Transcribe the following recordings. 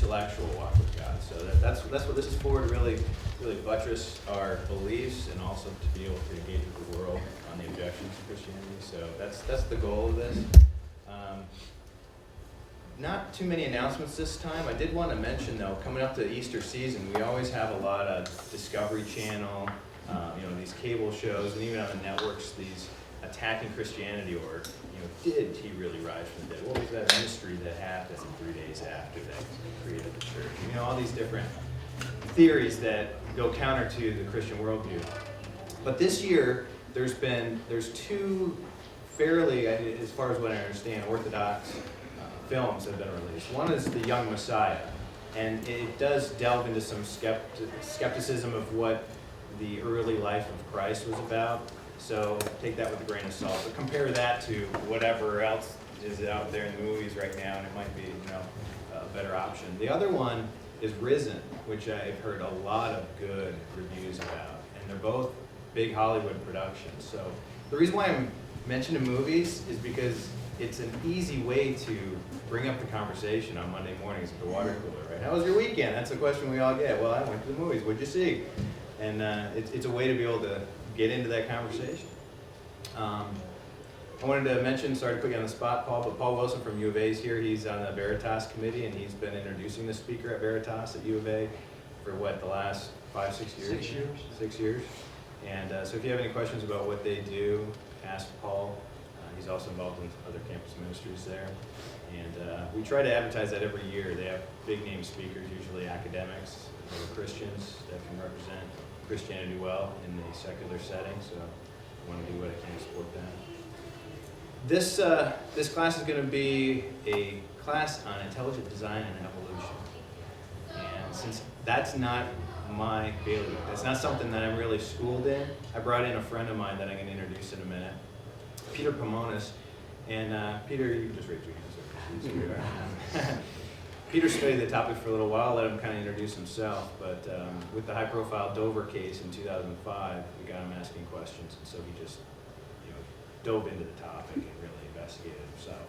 intellectual walk with God. So that's what this is for, to really buttress our beliefs and also to be able to engage with the world on the objections to Christianity. So that's the goal of this. Not too many announcements this time. I did want to mention, though, coming up to Easter season, we always have a lot of Discovery Channel, these cable shows, and even on the networks, these attacking Christianity, or, did he really rise from the dead? What was that mystery that happened 3 days after they created the church? All these different theories that go counter to the Christian worldview. But this year, there's two fairly, as far as what I understand, orthodox films have been released. One is The Young Messiah, and it does delve into some skepticism of what the early life of Christ was about. So take that with a grain of salt. But compare that to whatever else is out there in the movies right now, and it might be a better option. The other one is Risen, which I've heard a lot of good reviews about, and they're both big Hollywood productions. So the reason why I'm mentioning movies is because it's an easy way to bring up the conversation on Monday mornings at the water cooler, right? How was your weekend? That's a question we all get. Well, I went to the movies. What'd you see? And it's a way to be able to get into that conversation. I wanted to mention, sorry to put you on the spot, Paul, but Paul Wilson from U of A is here. He's on the Veritas committee, and he's been introducing the speaker at Veritas at U of A for the last 5-6 years? 6 years. 6 years. And so if you have any questions about what they do, ask Paul. He's also involved in other campus ministries there. And we try to advertise that every year. They have big name speakers, usually academics or Christians that can represent Christianity well in the secular setting. So I want to do what I can to support that. This class is going to be a class on intelligent design and evolution. And since that's not my bailiwick, that's not something that I'm really schooled in, I brought in a friend of mine that I'm going to introduce in a minute, Peter Pomonis. And Peter, you can just raise your hands. Peter studied the topic for a little while, let him kind of introduce himself, but with the high-profile Dover case in 2005, we got him asking questions, and so he just dove into the topic and really investigated himself.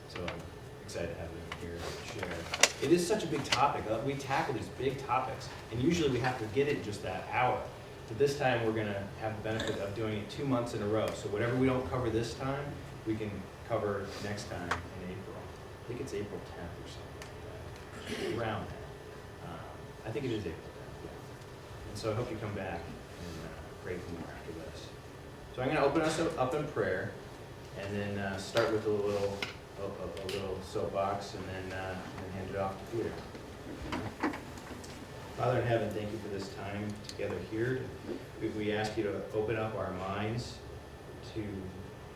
So I'm excited to have him here to share. It is such a big topic. We tackle these big topics, and usually we have to get it in just that hour. But this time we're going to have the benefit of doing it 2 months in a row. So whatever we don't cover this time, we can cover next time in April. I think it's April 10th or something like that. Around that. I think it is April 10th, yeah. And so I hope you come back and pray for more after this. So I'm going to open us up in prayer, and then start with a little soapbox, and then hand it off to Peter. Father in heaven, thank you for this time together here. We ask you to open up our minds to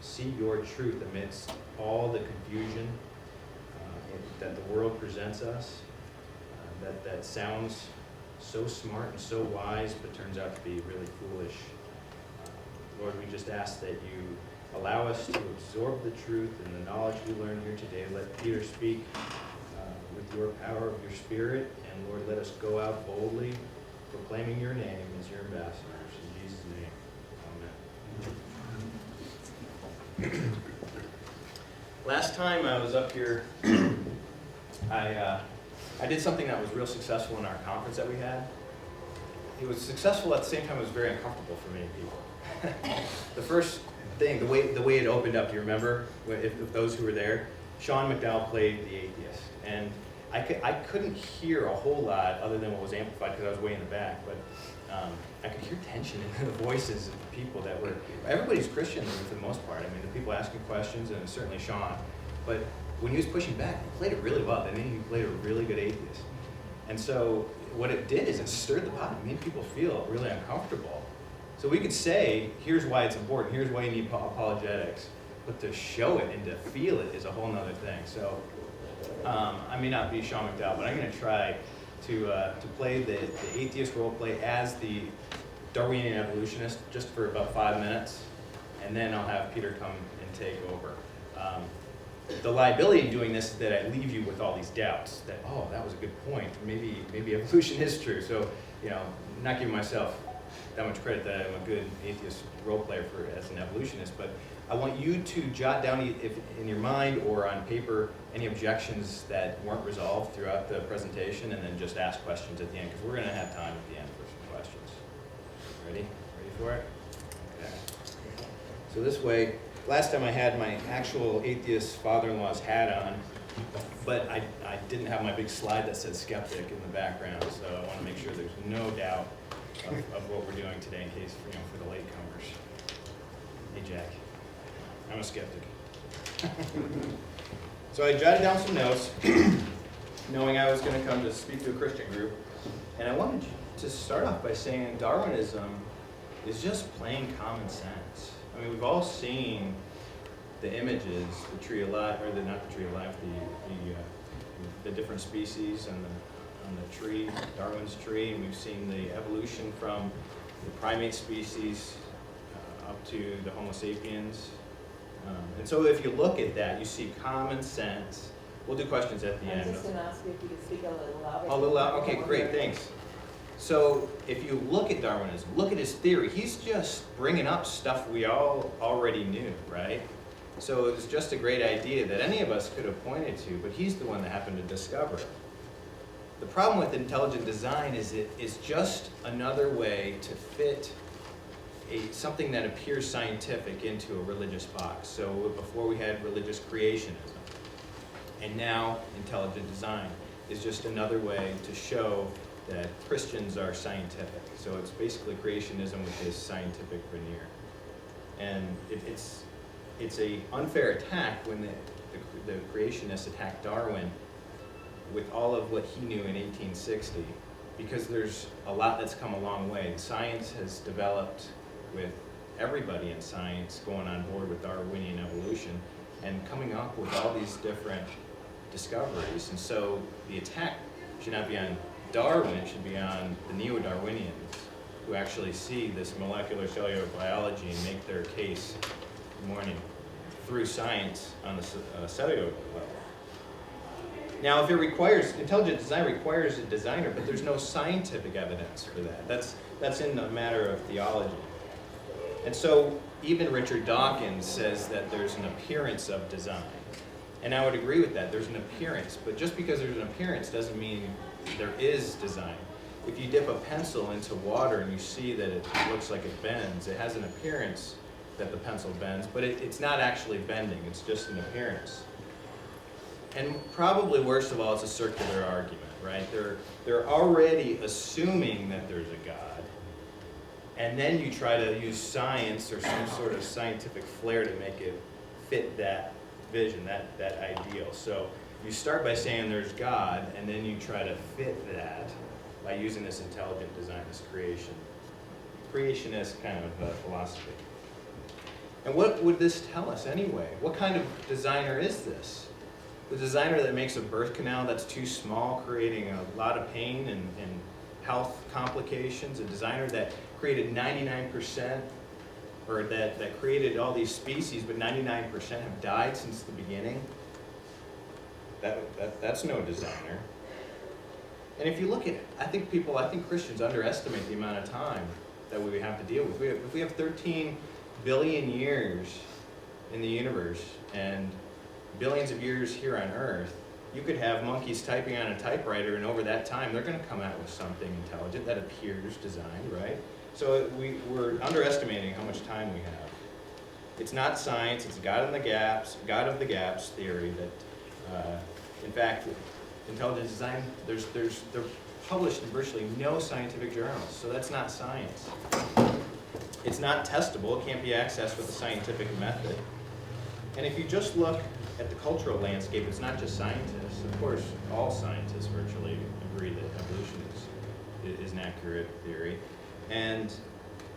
see your truth amidst all the confusion that the world presents us, that sounds so smart and so wise, but turns out to be really foolish. Lord, we just ask that you allow us to absorb the truth and the knowledge we learned here today. Let Peter speak with your power of your Spirit, and Lord, let us go out boldly, proclaiming your name as your ambassadors. In Jesus' name, amen. Last time I was up here, I did something that was real successful in our conference that we had. It was successful at the same time it was very uncomfortable for many people. The first thing, the way it opened up, do you remember, if those who were there? Sean McDowell played the atheist, and I couldn't hear a whole lot other than what was amplified because I was way in the back, but I could hear tension in the voices of the people that were, everybody's Christian for the most part. I mean, the people asking questions, and certainly Sean, but when he was pushing back, he played it really well. I mean, he played a really good atheist. And so what it did is it stirred the pot. It made people feel really uncomfortable. So we could say, here's why it's important, here's why you need apologetics, but to show it and to feel it is a whole nother thing. So I may not be Sean McDowell, but I'm going to try to play the atheist role play as the Darwinian evolutionist just for about 5 minutes, and then I'll have Peter come and take over. The liability in doing this is that I leave you with all these doubts that, oh, that was a good point. Maybe evolution is true. So, not giving myself that much credit that I'm a good atheist role player as an evolutionist, but I want you to jot down if in your mind or on paper any objections that weren't resolved throughout the presentation, and then just ask questions at the end, because we're going to have time at the end for some questions. Ready? Ready for it? Okay. So this way, last time I had my actual atheist father-in-law's hat on, but I didn't have my big slide that said skeptic in the background, so I want to make sure there's no doubt of what we're doing today in case, for the latecomers. Hey, Jack. I'm a skeptic. So I jotted down some notes, knowing I was going to come to speak to a Christian group, and I wanted to start off by saying Darwinism is just plain common sense. I mean, we've all seen the images, the tree of life, or not the tree of life, the different species on the tree, Darwin's tree, and we've seen the evolution from the primate species up to the Homo sapiens. And so if you look at that, you see common sense. We'll do questions at the end. I'm just going to ask you if you could speak a little louder. A little loud? Okay, great, thanks. So if you look at Darwinism, look at his theory, he's just bringing up stuff we all already knew, right? So it was just a great idea that any of us could have pointed to, but he's the one that happened to discover it. The problem with intelligent design is it is just another way to fit something that appears scientific into a religious box. So before we had religious creationism, and now intelligent design is just another way to show that Christians are scientific. So it's basically creationism with this scientific veneer. And it's a unfair attack when the creationists attacked Darwin with all of what he knew in 1860, because there's a lot that's come a long way. Science has developed with everybody in science going on board with Darwinian evolution and coming up with all these different discoveries. And so the attack should not be on Darwin, it should be on the neo-Darwinians who actually see this molecular cellular biology and make their case through science on the cellular level. Now, if it requires, intelligent design requires a designer, but there's no scientific evidence for that. That's in the matter of theology. And so even Richard Dawkins says that there's an appearance of design. And I would agree with that. There's an appearance, but just because there's an appearance doesn't mean there is design. If you dip a pencil into water and you see that it looks like it bends, it has an appearance that the pencil bends, but it's not actually bending, it's just an appearance. And probably worst of all, it's a circular argument, right? They're already assuming that there's a God, and then you try to use science or some sort of scientific flair to make it fit that vision, that ideal. So you start by saying there's God, and then you try to fit that by using this intelligent design, this creationist kind of philosophy. And what would this tell us anyway? What kind of designer is this? The designer that makes a birth canal that's too small, creating a lot of pain and health complications, a designer that created 99%, or that created all these species, but 99% have died since the beginning. That's no designer. And if you look at it, I think Christians underestimate the amount of time that we have to deal with. If we have 13 billion years in the universe and billions of years here on Earth, you could have monkeys typing on a typewriter, and over that time they're going to come out with something intelligent that appears designed, right? So we're underestimating how much time we have. It's not science, it's God of the gaps theory that, in fact, intelligent design, they're published in virtually no scientific journals, so that's not science. It's not testable, it can't be accessed with a scientific method. And if you just look at the cultural landscape, it's not just scientists. Of course, all scientists virtually agree that evolution is an accurate theory. And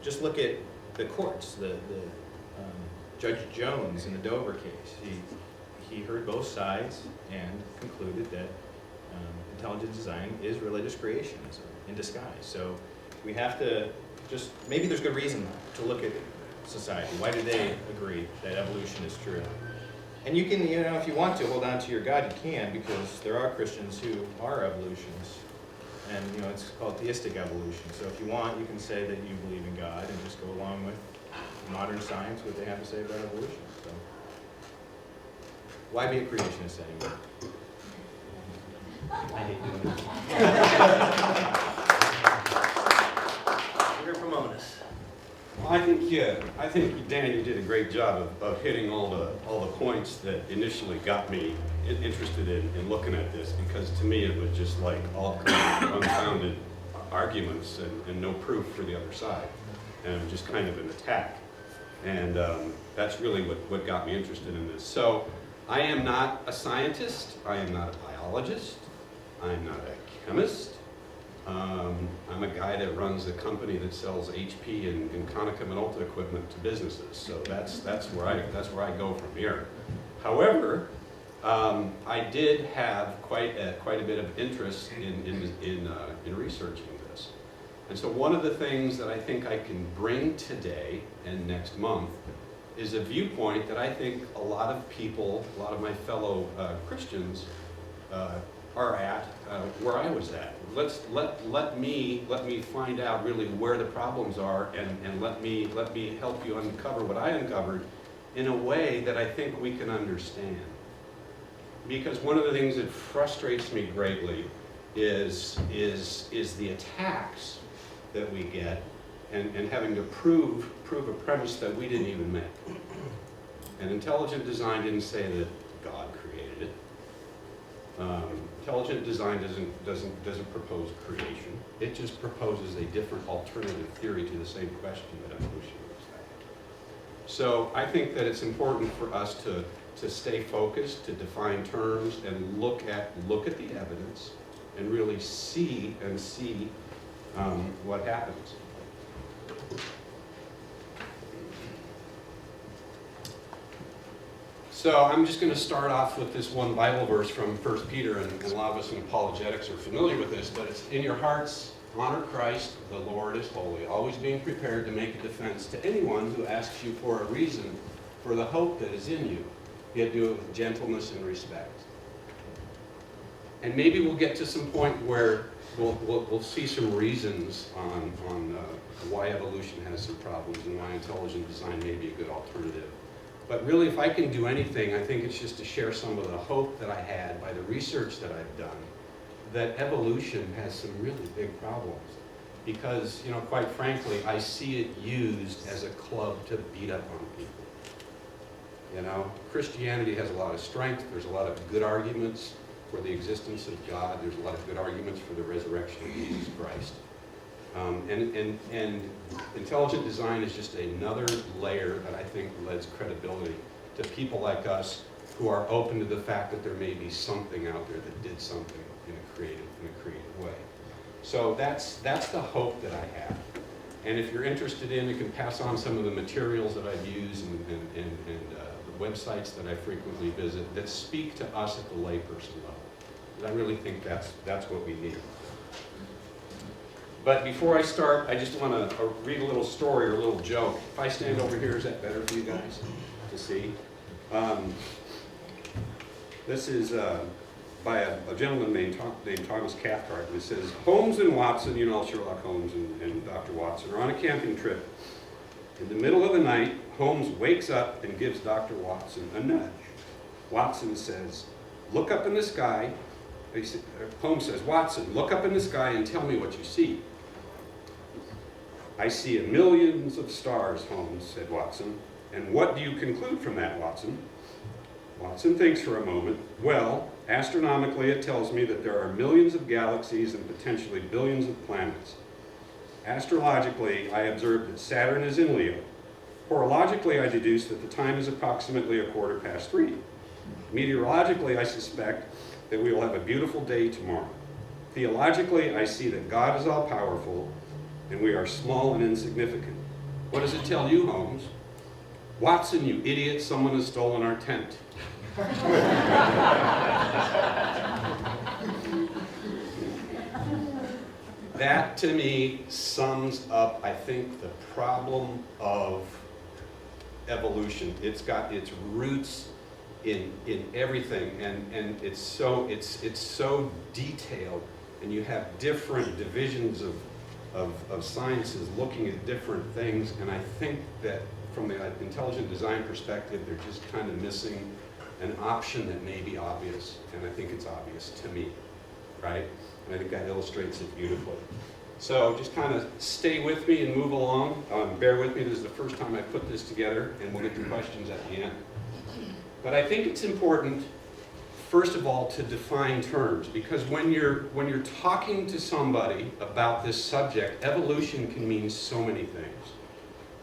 just look at the courts. Judge Jones in the Dover case, he heard both sides and concluded that intelligent design is religious creationism in disguise. So we have to maybe there's good reason to look at society. Why do they agree that evolution is true? And you can, if you want to hold on to your God, you can, because there are Christians who are evolutionists. And it's called theistic evolution. So if you want, you can say that you believe in God and just go along with modern science, what they have to say about evolution. So why be a creationist anymore? I hate doing it. You're Pomonis. Well, I think Dan, you did a great job of hitting all the points that initially got me interested in looking at this, because to me it was just like all kind of unfounded arguments and no proof for the other side, and just kind of an attack. And that's really what got me interested in this. So I am not a scientist, I am not a biologist, I'm not a chemist. I'm a guy that runs a company that sells HP and Konica Minolta equipment to businesses. So that's where I go from here. However, I did have quite a bit of interest in researching this. And so one of the things that I think I can bring today and next month is a viewpoint that I think a lot of people, a lot of my fellow Christians are at where I was at. Let me find out really where the problems are, and let me help you uncover what I uncovered in a way that I think we can understand. Because one of the things that frustrates me greatly is the attacks that we get, and having to prove a premise that we didn't even make. And intelligent design didn't say that God created it. Intelligent design doesn't propose creation. It just proposes a different alternative theory to the same question that evolution looks at. So I think that it's important for us to stay focused, to define terms, and look at the evidence, and really see what happens. So I'm just going to start off with this one Bible verse from 1 Peter, and a lot of us in apologetics are familiar with this, but it's, "In your hearts, honor Christ, the Lord is holy, always being prepared to make a defense to anyone who asks you for a reason for the hope that is in you, yet do it with gentleness and respect." And maybe we'll get to some point where we'll see some reasons on why evolution has some problems and why intelligent design may be a good alternative. But really, if I can do anything, I think it's just to share some of the hope that I had by the research that I've done, that evolution has some really big problems. Because, quite frankly, I see it used as a club to beat up on people. Christianity has a lot of strength. There's a lot of good arguments for the existence of God. There's a lot of good arguments for the resurrection of Jesus Christ. And intelligent design is just another layer that I think lends credibility to people like us who are open to the fact that there may be something out there that did something in a creative way. So that's the hope that I have. And if you're interested in, you can pass on some of the materials that I've used and the websites that I frequently visit that speak to us at the layperson level. And I really think that's what we need. But before I start, I just want to read a little story or a little joke. If I stand over here, is that better for you guys to see? This is by a gentleman named Thomas Cathcart. And it says, "Holmes and Watson," Sherlock Holmes and Dr. Watson, are on a camping trip. In the middle of the night, Holmes wakes up and gives Dr. Watson a nudge. Watson says, "Look up in the sky." Holmes says, "Watson, look up in the sky and tell me what you see." "I see millions of stars, Holmes," said Watson. "And what do you conclude from that, Watson?" Watson thinks for a moment. "Well, astronomically it tells me that there are millions of galaxies and potentially billions of planets. Astrologically, I observe that Saturn is in Leo. Horologically, I deduce that the time is approximately 3:15. Meteorologically, I suspect that we will have a beautiful day tomorrow. Theologically, I see that God is all-powerful and we are small and insignificant. What does it tell you, Holmes?" "Watson, you idiot, someone has stolen our tent." That, to me, sums up, I think, the problem of evolution. It's got its roots in everything, and it's so detailed and you have different divisions of sciences looking at different things, and I think that from the intelligent design perspective, they're just kind of missing an option that may be obvious, and I think it's obvious to me, right? And I think that illustrates it beautifully. So just kind of stay with me and move along. Bear with me, this is the first time I put this together, and we'll get to questions at the end. But I think it's important, first of all, to define terms, because when you're talking to somebody about this subject, evolution can mean so many things.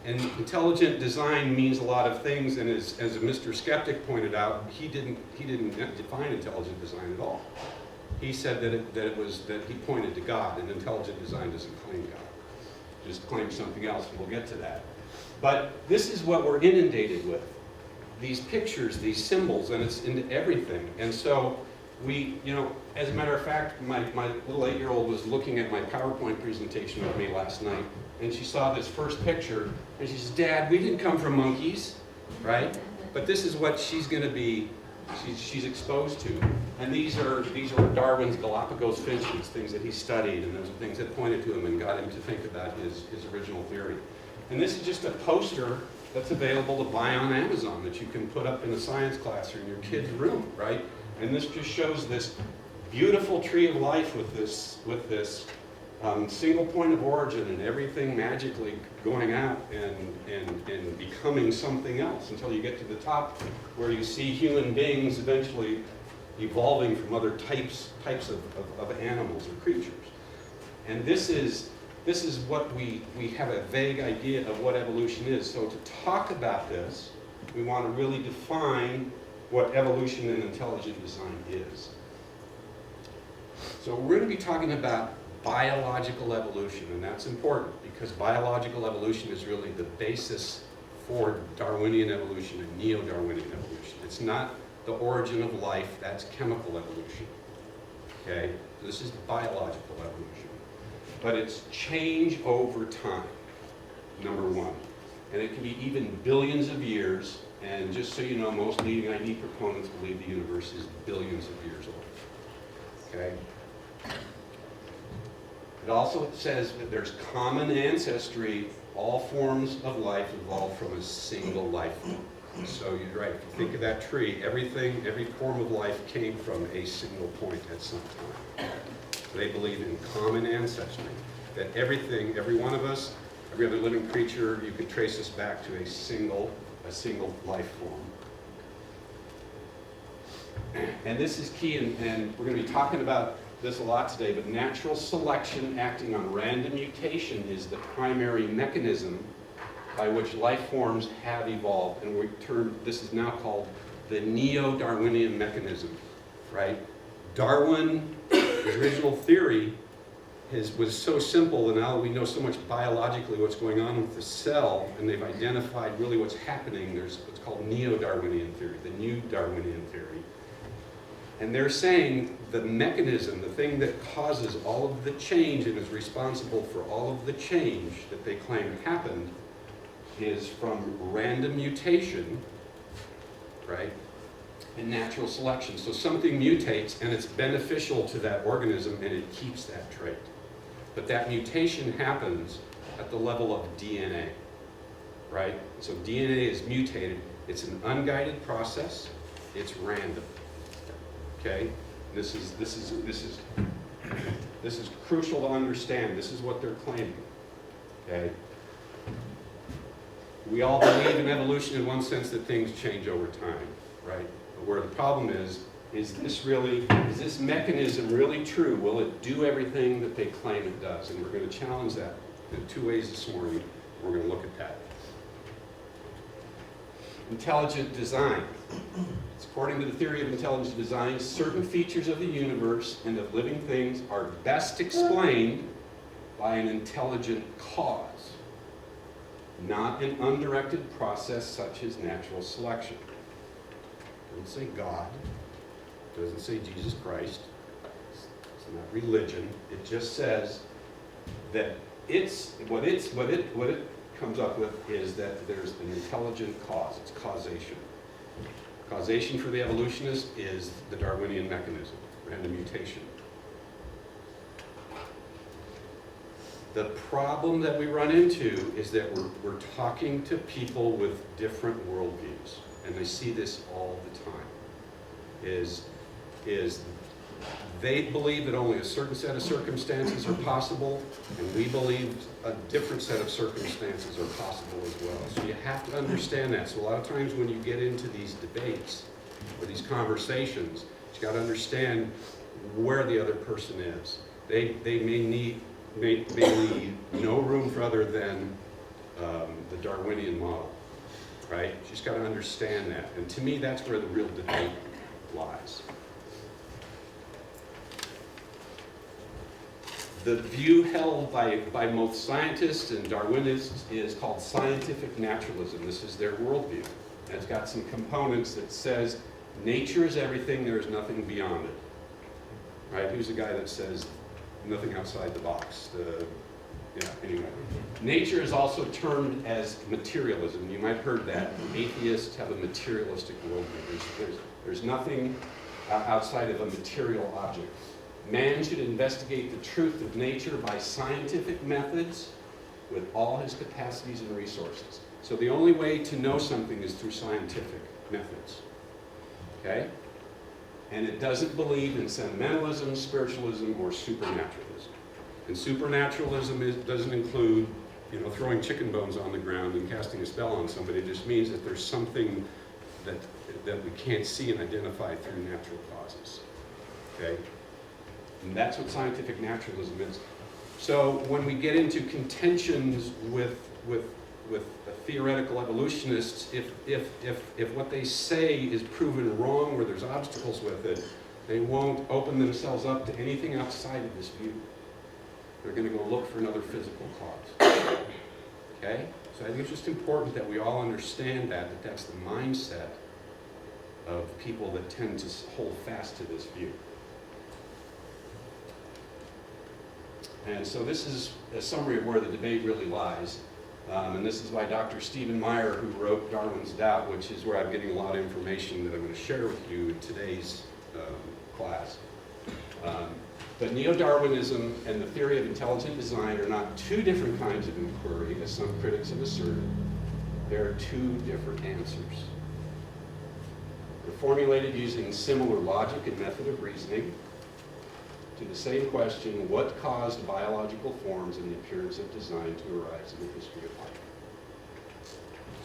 And intelligent design means a lot of things, and as Mr. Skeptic pointed out, he didn't define intelligent design at all. He said that he pointed to God, and intelligent design doesn't claim God. It just claims something else, and we'll get to that. But this is what we're inundated with. These pictures, these symbols, and it's into everything. And so we, as a matter of fact, my little 8-year-old was looking at my PowerPoint presentation with me last night, and she saw this first picture, and she says, "Dad, we didn't come from monkeys," right? But this is what she's going to be, she's exposed to. And these are Darwin's Galapagos finches, things that he studied, and those are things that pointed to him and got him to think about his original theory. And this is just a poster that's available to buy on Amazon that you can put up in a science class or in your kid's room, right? And this just shows this beautiful tree of life with this single point of origin and everything magically going out and becoming something else until you get to the top where you see human beings eventually evolving from other types of animals or creatures. And this is what we have a vague idea of what evolution is. So to talk about this, we want to really define what evolution and intelligent design is. So we're going to be talking about biological evolution, and that's important because biological evolution is really the basis for Darwinian evolution and neo-Darwinian evolution. It's not the origin of life, that's chemical evolution. Okay? So this is biological evolution. But it's change over time, number one. And it can be even billions of years, and just so you know, most leading ID proponents believe the universe is billions of years old. Okay? It also says that there's common ancestry. All forms of life evolved from a single life form. So you're right, if you think of that tree, every form of life came from a single point at some time. So they believe in common ancestry, that everything, every one of us, every other living creature, you could trace us back to a single life form. And this is key, and we're going to be talking about this a lot today, but natural selection acting on random mutation is the primary mechanism by which life forms have evolved, and this is now called the neo-Darwinian mechanism, right? Darwin's original theory was so simple, and now we know so much biologically what's going on with the cell, and they've identified really what's happening. There's what's called neo-Darwinian theory, the new Darwinian theory. And they're saying the mechanism, the thing that causes all of the change and is responsible for all of the change that they claim happened is from random mutation, right, and natural selection. So something mutates and it's beneficial to that organism and it keeps that trait. But that mutation happens at the level of DNA, right? So DNA is mutated. It's an unguided process. It's random. Okay, this is crucial to understand. This is what they're claiming. Okay, we all believe in evolution in one sense that things change over time, right? But where the problem is this mechanism really true? Will it do everything that they claim it does? And we're going to challenge that in 2 ways this morning. We're going to look at that. Intelligent design. According to the theory of intelligent design, certain features of the universe and of living things are best explained by an intelligent cause, not an undirected process such as natural selection. It doesn't say God. It doesn't say Jesus Christ. It's not religion. It just says that what it comes up with is that there's an intelligent cause. It's causation. Causation for the evolutionist is the Darwinian mechanism, random mutation. The problem that we run into is that we're talking to people with different worldviews, and I see this all the time, is they believe that only a certain set of circumstances are possible, and we believe a different set of circumstances are possible as well. So you have to understand that. So a lot of times when you get into these debates or these conversations, you got to understand where the other person is. They may leave no room for other than the Darwinian model, right? You just got to understand that. And to me, that's where the real debate lies. The view held by most scientists and Darwinists is called scientific naturalism. This is their worldview. And it's got some components that says nature is everything, there is nothing beyond it. Right? Who's the guy that says nothing outside the box? Anyway. Nature is also termed as materialism. You might have heard that. Atheists have a materialistic worldview. There's nothing outside of a material object. Man should investigate the truth of nature by scientific methods with all his capacities and resources. So the only way to know something is through scientific methods. Okay? And it doesn't believe in sentimentalism, spiritualism, or supernaturalism. And supernaturalism doesn't include, throwing chicken bones on the ground and casting a spell on somebody. It just means that there's something that we can't see and identify through natural causes. Okay? And that's what scientific naturalism is. So when we get into contentions with theoretical evolutionists, if what they say is proven wrong or there's obstacles with it, they won't open themselves up to anything outside of this view. They're going to go look for another physical cause. Okay? So I think it's just important that we all understand that that's the mindset of people that tend to hold fast to this view. And so this is a summary of where the debate really lies. And this is by Dr. Stephen Meyer, who wrote Darwin's Doubt, which is where I'm getting a lot of information that I'm going to share with you in today's class. But neo-Darwinism and the theory of intelligent design are not two different kinds of inquiry, as some critics have asserted. There are two different answers. They're formulated using similar logic and method of reasoning to the same question: what caused biological forms and the appearance of design to arise in the history of life?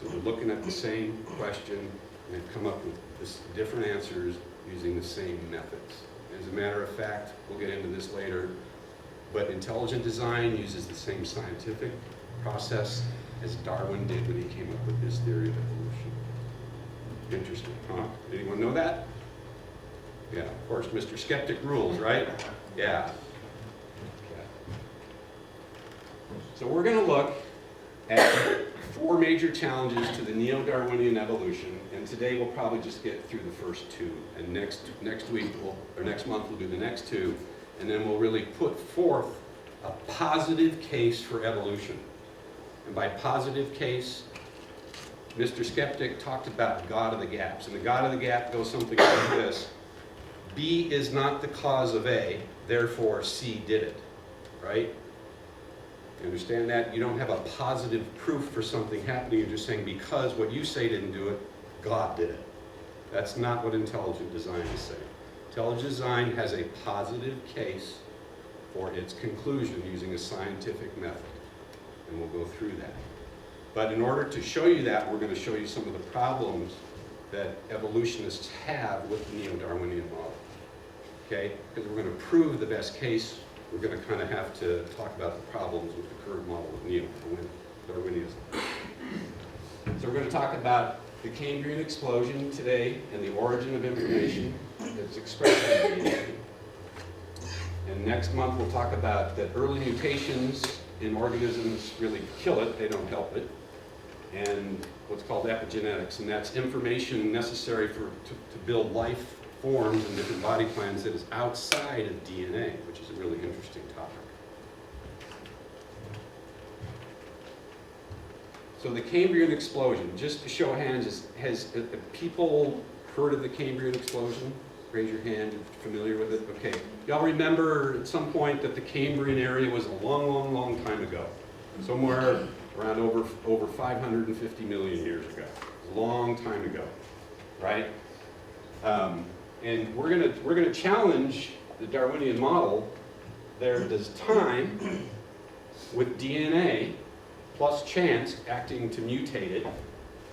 So they're looking at the same question and they've come up with different answers using the same methods. As a matter of fact, we'll get into this later, but intelligent design uses the same scientific process as Darwin did when he came up with his theory of evolution. Interesting, huh? Did anyone know that? Yeah, of course, Mr. Skeptic rules, right? Yeah. Okay. So we're going to look at 4 major challenges to the neo-Darwinian evolution, and today we'll probably just get through the first 2, and next week or next month we'll do the next 2, and then we'll really put forth a positive case for evolution. And by positive case, Mr. Skeptic talked about God of the gaps, and the God of the gap goes something like this: B is not the cause of A, therefore C did it, right? You understand that? You don't have a positive proof for something happening. You're just saying because what you say didn't do it, God did it. That's not what intelligent design is saying. Intelligent design has a positive case for its conclusion using a scientific method, and we'll go through that. But in order to show you that, we're going to show you some of the problems that evolutionists have with the neo-Darwinian model. Okay? Because we're going to prove the best case, we're going to kind of have to talk about the problems with the current model of neo-Darwinism. So we're going to talk about the Cambrian explosion today and the origin of information that's expressed in DNA. And next month we'll talk about that early mutations in organisms really kill it, they don't help it, and what's called epigenetics, and that's information necessary to build life forms and different body plans that is outside of DNA, which is a really interesting topic. So the Cambrian explosion, just to show hands, has people heard of the Cambrian explosion? Raise your hand if you're familiar with it. Okay. Y'all remember at some point that the Cambrian area was a long, long, long time ago. Somewhere around over 550 million years ago. A long time ago, right? And we're gonna challenge the Darwinian model. There does time with DNA plus chance acting to mutate it.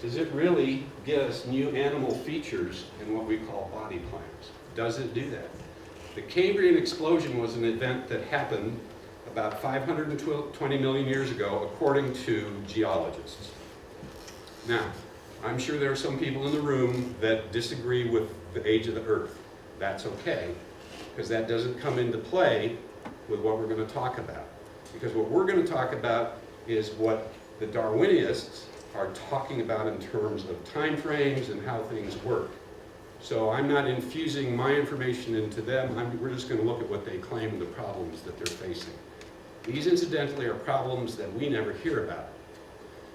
Does it really give us new animal features in what we call body plans? Does it do that? The Cambrian explosion was an event that happened about 520 million years ago, according to geologists. Now, I'm sure there are some people in the room that disagree with the age of the Earth. That's okay, because that doesn't come into play with what we're going to talk about. Because what we're going to talk about is what the Darwinists are talking about in terms of time frames and how things work. So I'm not infusing my information into them. We're just going to look at what they claim the problems that they're facing. These, incidentally, are problems that we never hear about,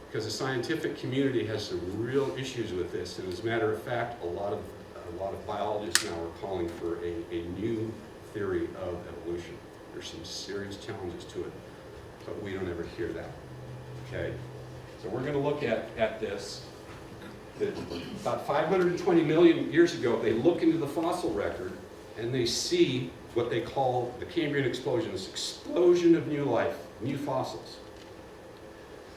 because the scientific community has some real issues with this. And as a matter of fact, a lot of biologists now are calling for a new theory of evolution. There's some serious challenges to it, but we don't ever hear that. Okay, so we're going to look at this. About 520 million years ago, they look into the fossil record and they see what they call the Cambrian explosion, this explosion of new life, new fossils,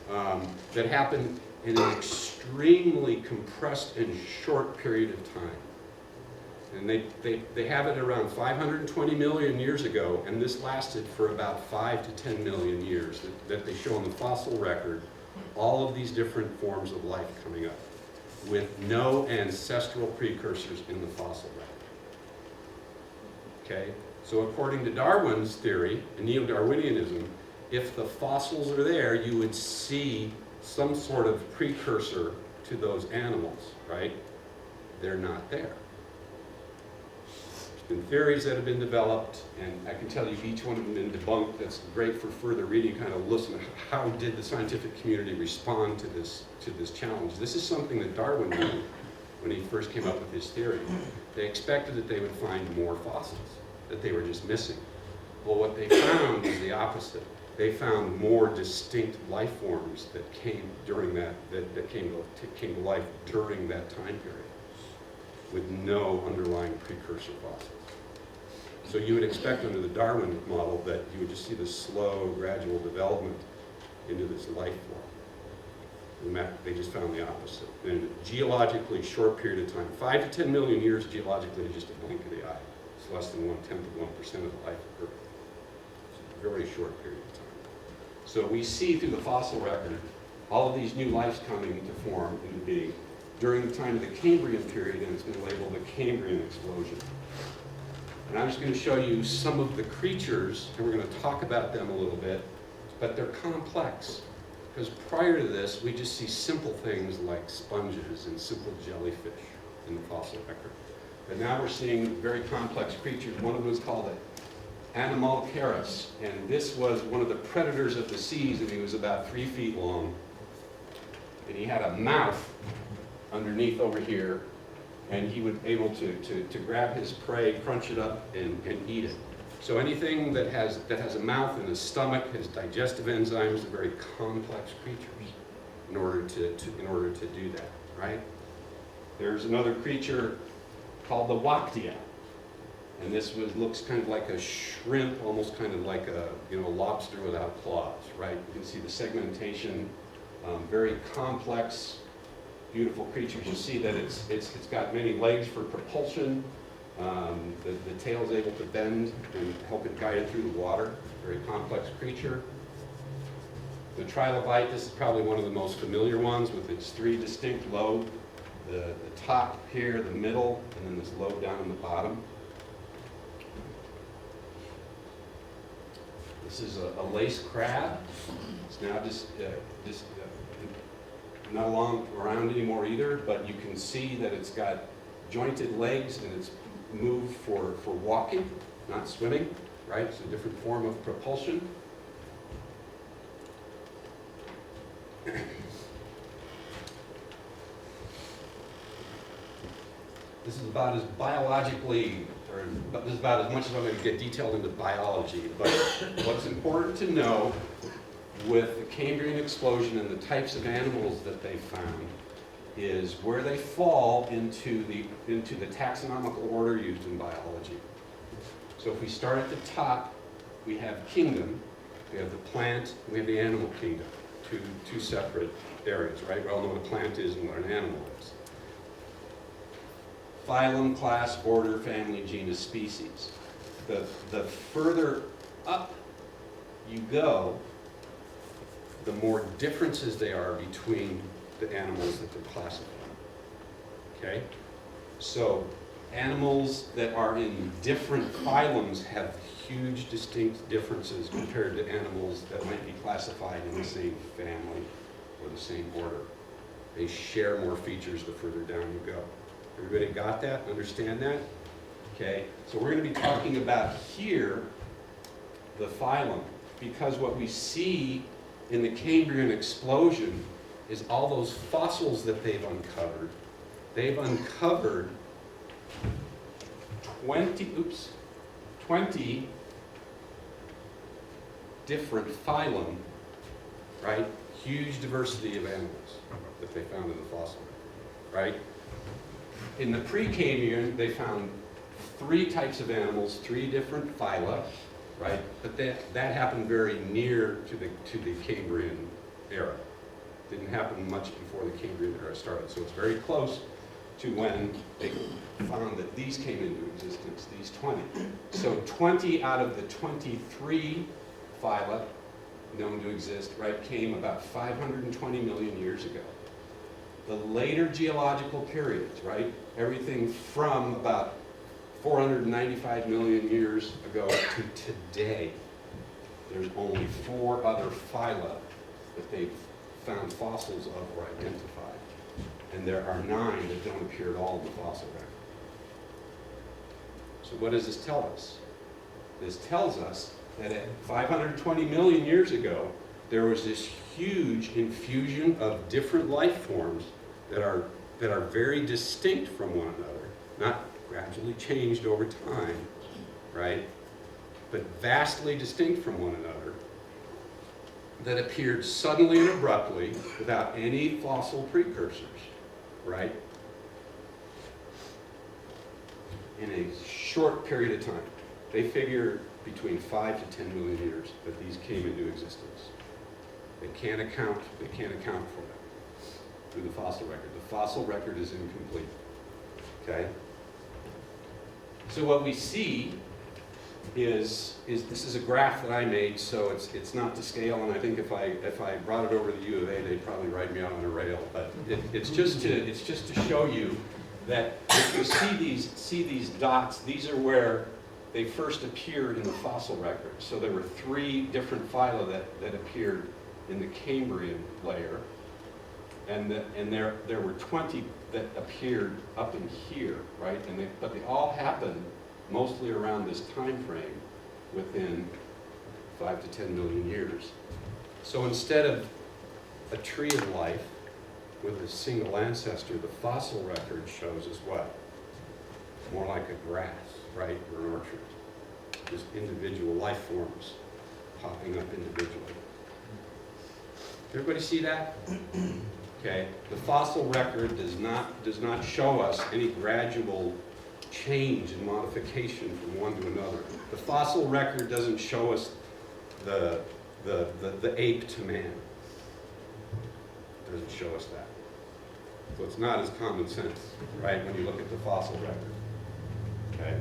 that happened in an extremely compressed and short period of time. And they have it around 520 million years ago, and this lasted for about 5 to 10 million years that they show in the fossil record, all of these different forms of life coming up, with no ancestral precursors in the fossil record. Okay? So according to Darwin's theory, and Neo-Darwinianism, if the fossils are there, you would see some sort of precursor to those animals, right? They're not there. There's been theories that have been developed, and I can tell you each one of them been debunked. That's great for further reading, kind of listen, how did the scientific community respond to this challenge? This is something that Darwin knew when he first came up with his theory. They expected that they would find more fossils, that they were just missing. Well, what they found was the opposite. They found more distinct life forms that came during that came to life during that time period, with no underlying precursor fossils. So you would expect under the Darwin model that you would just see this slow, gradual development into this life form. They just found the opposite. In a geologically short period of time, 5 to 10 million years geologically is just a blink of the eye. It's less than 1/10 of 1% of the life of Earth. It's a very short period of time. So we see through the fossil record all of these new lives coming into form, into being, during the time of the Cambrian period, and it's been labeled the Cambrian explosion. And I'm just going to show you some of the creatures, and we're going to talk about them a little bit, but they're complex. Because prior to this, we just see simple things like sponges and simple jellyfish in the fossil record. But now we're seeing very complex creatures. One of them is called Animalcaris, and this was one of the predators of the seas, and he was about 3 feet long. And he had a mouth underneath over here, and he would be able to grab his prey, crunch it up, and eat it. So anything that has a mouth and a stomach has digestive enzymes. They're very complex creatures in order to do that, right? There's another creature called the Wachtia, and this looks kind of like a shrimp, almost kind of like a lobster without claws, right? You can see the segmentation, very complex, beautiful creatures. You see that it's got many legs for propulsion. The tail is able to bend and help it guide it through the water. Very complex creature. The trilobite, this is probably one of the most familiar ones with its 3 distinct lobes. The top here, the middle, and then this lobe down in the bottom. This is a lace crab. It's now just not around anymore either, but you can see that it's got jointed legs and it's moved for walking, not swimming, right? It's a different form of propulsion. This is about as biologically, or this is about as much as I'm going to get detailed into biology. But what's important to know with the Cambrian explosion and the types of animals that they found is where they fall into the taxonomical order used in biology. So if we start at the top, we have kingdom, we have the plant, we have the animal kingdom, two separate areas, right? We all know what a plant is and what an animal is. Phylum, class, order, family, genus, species. The further up you go, the more differences there are between the animals that they're classifying. Okay? So animals that are in different phylums have huge distinct differences compared to animals that might be classified in the same family or the same order. They share more features the further down you go. Everybody got that? Understand that? Okay, so we're going to be talking about here the phylum, because what we see in the Cambrian explosion is all those fossils that they've uncovered. They've uncovered 20 different phylum, right? Huge diversity of animals that they found in the fossil, right? In the pre-Cambrian, they found 3 types of animals, 3 different phyla, right? But that happened very near to the Cambrian era. Didn't happen much before the Cambrian era started. So it's very close to when they found that these came into existence, these 20. So 20 out of the 23 phyla known to exist, right, came about 520 million years ago. The later geological periods, right, everything from about 495 million years ago to today, there's only 4 other phyla that they've found fossils of or identified. And there are 9 that don't appear at all in the fossil record. So what does this tell us? This tells us that at 520 million years ago, there was this huge infusion of different life forms that are very distinct from one another, not gradually changed over time, right? But vastly distinct from one another, that appeared suddenly and abruptly without any fossil precursors, right? In a short period of time. They figure between 5 to 10 million years that these came into existence. They can't account for them through the fossil record. The fossil record is incomplete, okay? So what we see is this is a graph that I made, so it's not to scale, and I think if I brought it over to the U of A, they'd probably write me out on a rail. But it's just to show you that if you see these dots, these are where they first appeared in the fossil record. So there were 3 different phyla that appeared in the Cambrian layer, and there were 20 that appeared up in here, right? But they all happened mostly around this time frame, within 5 to 10 million years. So instead of a tree of life with a single ancestor, the fossil record shows us what? More like a grass, right, or an orchard. Just individual life forms popping up individually. Everybody see that? Okay. The fossil record does not show us any gradual change and modification from one to another. The fossil record doesn't show us the ape to man. It doesn't show us that. So it's not as common sense, right, when you look at the fossil record. Okay.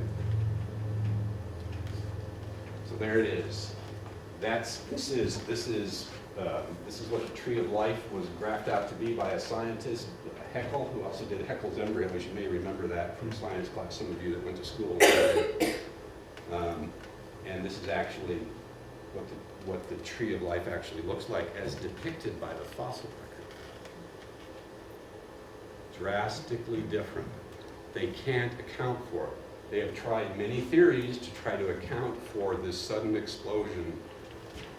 So there it is. This is what the tree of life was graphed out to be by a scientist, Haeckel, who also did Haeckel's embryos. You may remember that from science class, some of you that went to school. And this is actually what the tree of life actually looks like as depicted by the fossil record. Drastically different. They can't account for it. They have tried many theories to try to account for this sudden explosion,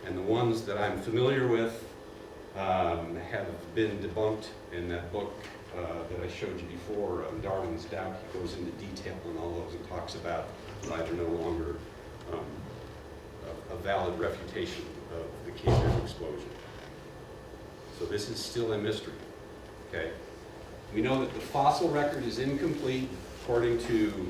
and the ones that I'm familiar with have been debunked in that book that I showed you before, Darwin's Doubt, he goes into detail on all those and talks about why they're no longer a valid refutation of the Cambrian explosion. So this is still a mystery, okay? We know that the fossil record is incomplete according to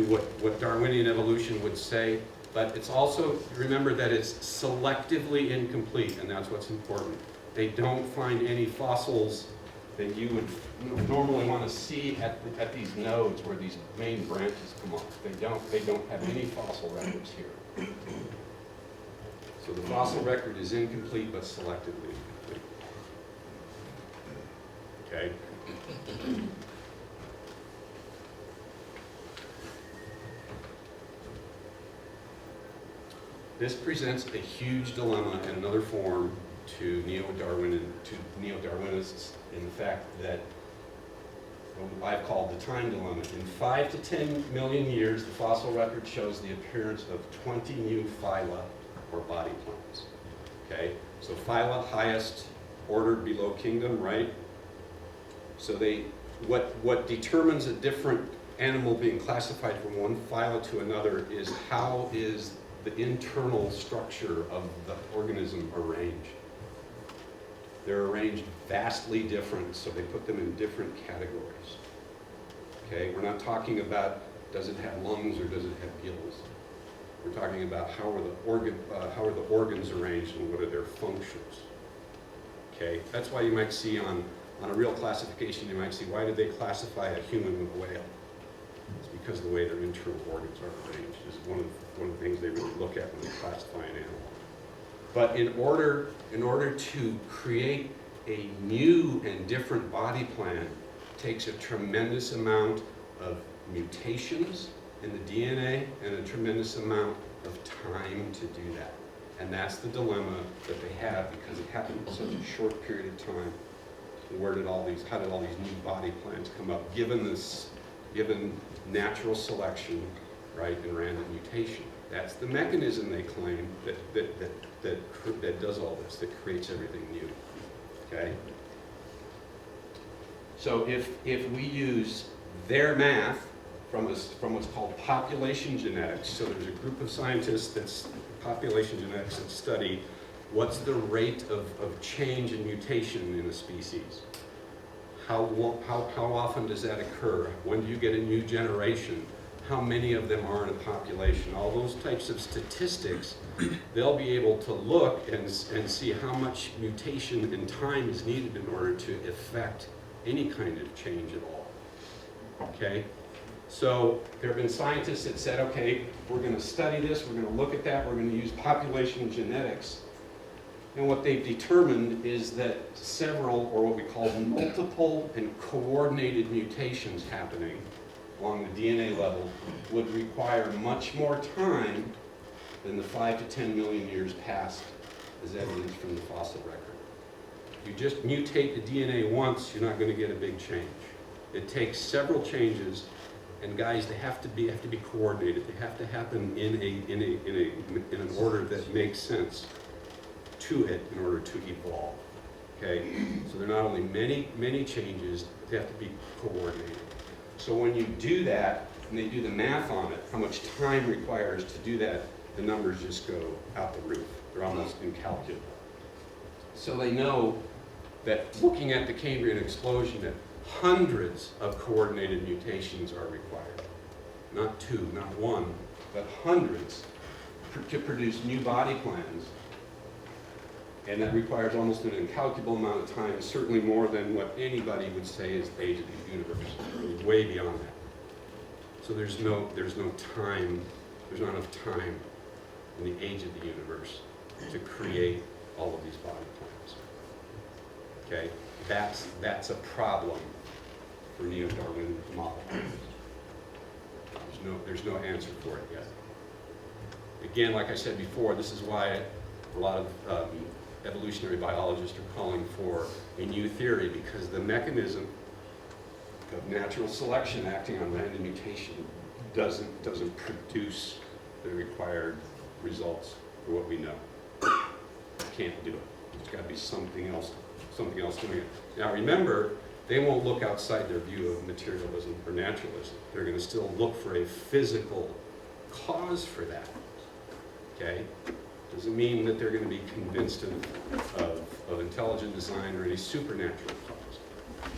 what Darwinian evolution would say, but it's also, remember that it's selectively incomplete, and that's what's important. They don't find any fossils that you would normally want to see at these nodes where these main branches come off. They don't have any fossil records here. So the fossil record is incomplete but selectively incomplete. Okay? This presents a huge dilemma in another form to neo-Darwinists in the fact that what I've called the time dilemma. In 5 to 10 million years, the fossil record shows the appearance of 20 new phyla, or body plans. Okay, so phyla, highest ordered below kingdom, right? So what determines a different animal being classified from one phyla to another is how is the internal structure of the organism arranged. They're arranged vastly different, so they put them in different categories. Okay, we're not talking about does it have lungs or does it have gills. We're talking about how are the organs arranged and what are their functions. Okay, that's why you might see on a real classification, you might see why did they classify a human with a whale? It's because of the way their internal organs are arranged. Is one of the things they really look at when they classify an animal. But in order to create a new and different body plan takes a tremendous amount of mutations in the DNA and a tremendous amount of time to do that. And that's the dilemma that they have because it happened in such a short period of time. How did all these new body plans come up given natural selection, right, and random mutation? That's the mechanism they claim that does all this, that creates everything new. Okay? So if we use their math from what's called population genetics, so there's a group of scientists that's population genetics that study what's the rate of change and mutation in a species. How often does that occur? When do you get a new generation? How many of them are in a population? All those types of statistics, they'll be able to look and see how much mutation and time is needed in order to effect any kind of change at all. Okay? So there have been scientists that said, okay, we're going to study this, we're going to look at that, we're going to use population genetics. And what they've determined is that several, or what we call multiple and coordinated mutations happening along the DNA level would require much more time than the 5 to 10 million years past as evidence from the fossil record. You just mutate the DNA once, you're not going to get a big change. It takes several changes, and guys, they have to be coordinated. They have to happen in an order that makes sense to it in order to evolve. Okay, so they're not only many changes, but they have to be coordinated. So when you do that, and they do the math on it, how much time requires to do that, the numbers just go out the roof. They're almost incalculable. So they know that looking at the Cambrian explosion, that hundreds of coordinated mutations are required. Not two, not one, but hundreds to produce new body plans. And that requires almost an incalculable amount of time, certainly more than what anybody would say is the age of the universe, way beyond that. So there's no time, there's not enough time in the age of the universe to create all of these body plans. Okay, that's a problem for neo-Darwin model. There's no answer for it yet. Again, like I said before, this is why a lot of evolutionary biologists are calling for a new theory, because the mechanism of natural selection acting on random mutation doesn't produce the required results for what we know. Can't do it. There's got to be something else doing it. Now remember, they won't look outside their view of materialism or naturalism. They're going to still look for a physical cause for that. Okay? Doesn't mean that they're going to be convinced of intelligent design or any supernatural cause.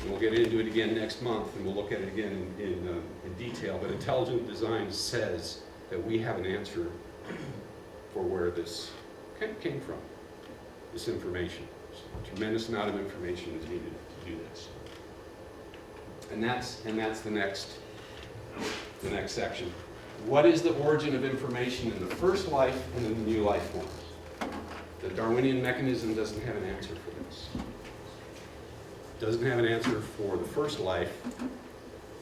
And we'll get into it again next month, and we'll look at it again in detail. But intelligent design says that we have an answer for where this came from, this information. So a tremendous amount of information is needed to do this. And that's the next section. What is the origin of information in the first life and in the new life forms? The Darwinian mechanism doesn't have an answer for this. It doesn't have an answer for the first life,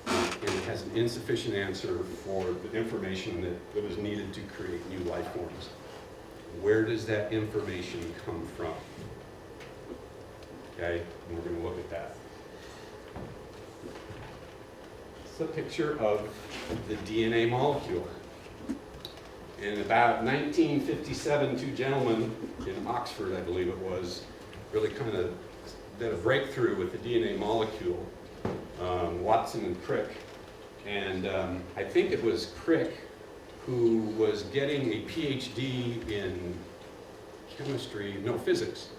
and it has an insufficient answer for the information that was needed to create new life forms. Where does that information come from? Okay, and we're going to look at that. It's a picture of the DNA molecule. In about 1957, two gentlemen in Oxford, I believe it was, really kind of did a breakthrough with the DNA molecule, Watson and Crick. And I think it was Crick who was getting a PhD in physics.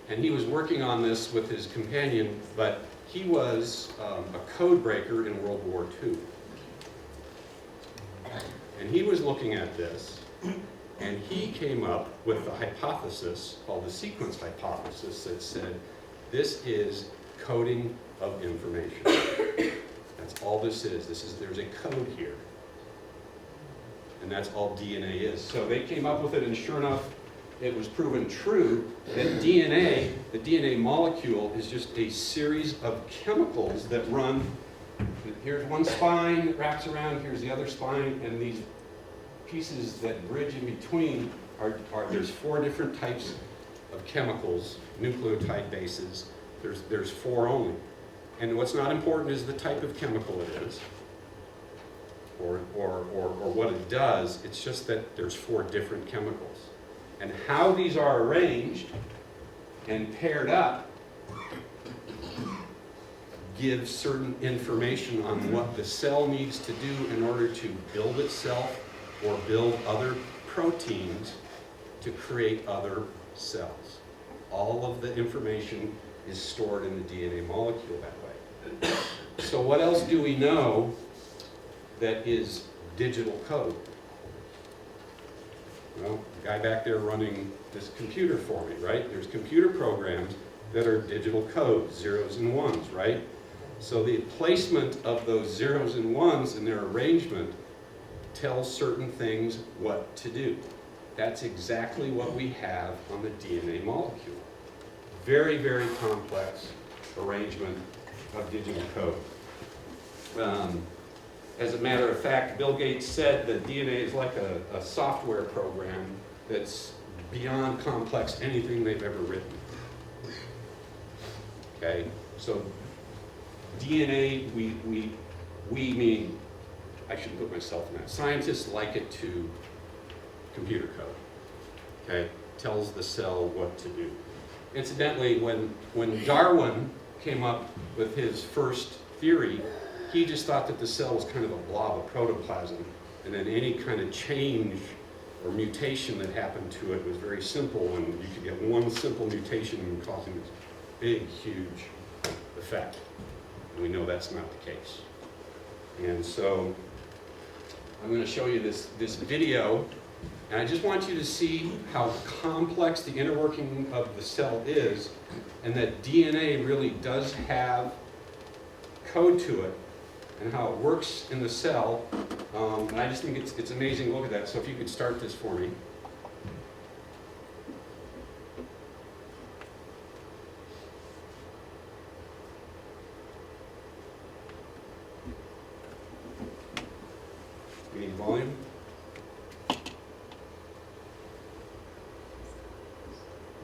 And he was working on this with his companion, but he was a code breaker in World War II. And he was looking at this, and he came up with a hypothesis called the sequence hypothesis that said, this is coding of information. That's all this is. There's a code here. And that's all DNA is. So they came up with it, and sure enough, it was proven true that DNA, the DNA molecule, is just a series of chemicals that run. Here's one spine that wraps around, here's the other spine, and these pieces that bridge in between there's 4 different types of chemicals, nucleotide bases. There's 4 only. And what's not important is the type of chemical it is, or what it does. It's just that there's 4 different chemicals. And how these are arranged and paired up gives certain information on what the cell needs to do in order to build itself or build other proteins to create other cells. All of the information is stored in the DNA molecule that way. So what else do we know that is digital code? Well, the guy back there running this computer for me, right? There's computer programs that are digital code, 0s and 1s, right? So the placement of those 0s and 1s in their arrangement tells certain things what to do. That's exactly what we have on the DNA molecule. Very, very complex arrangement of digital code. As a matter of fact, Bill Gates said that DNA is like a software program that's beyond complex anything they've ever written. Okay, so DNA, we mean, I shouldn't put myself in that. Scientists like it to computer code. Okay, tells the cell what to do. Incidentally, when Darwin came up with his first theory, he just thought that the cell was kind of a blob of protoplasm, and then any kind of change or mutation that happened to it was very simple, and you could get one simple mutation causing this big, huge effect. And we know that's not the case. And so I'm going to show you this video, and I just want you to see how complex the inner working of the cell is, and that DNA really does have code to it, and how it works in the cell. And I just think it's amazing to look at that. So if you could start this for me. We need volume.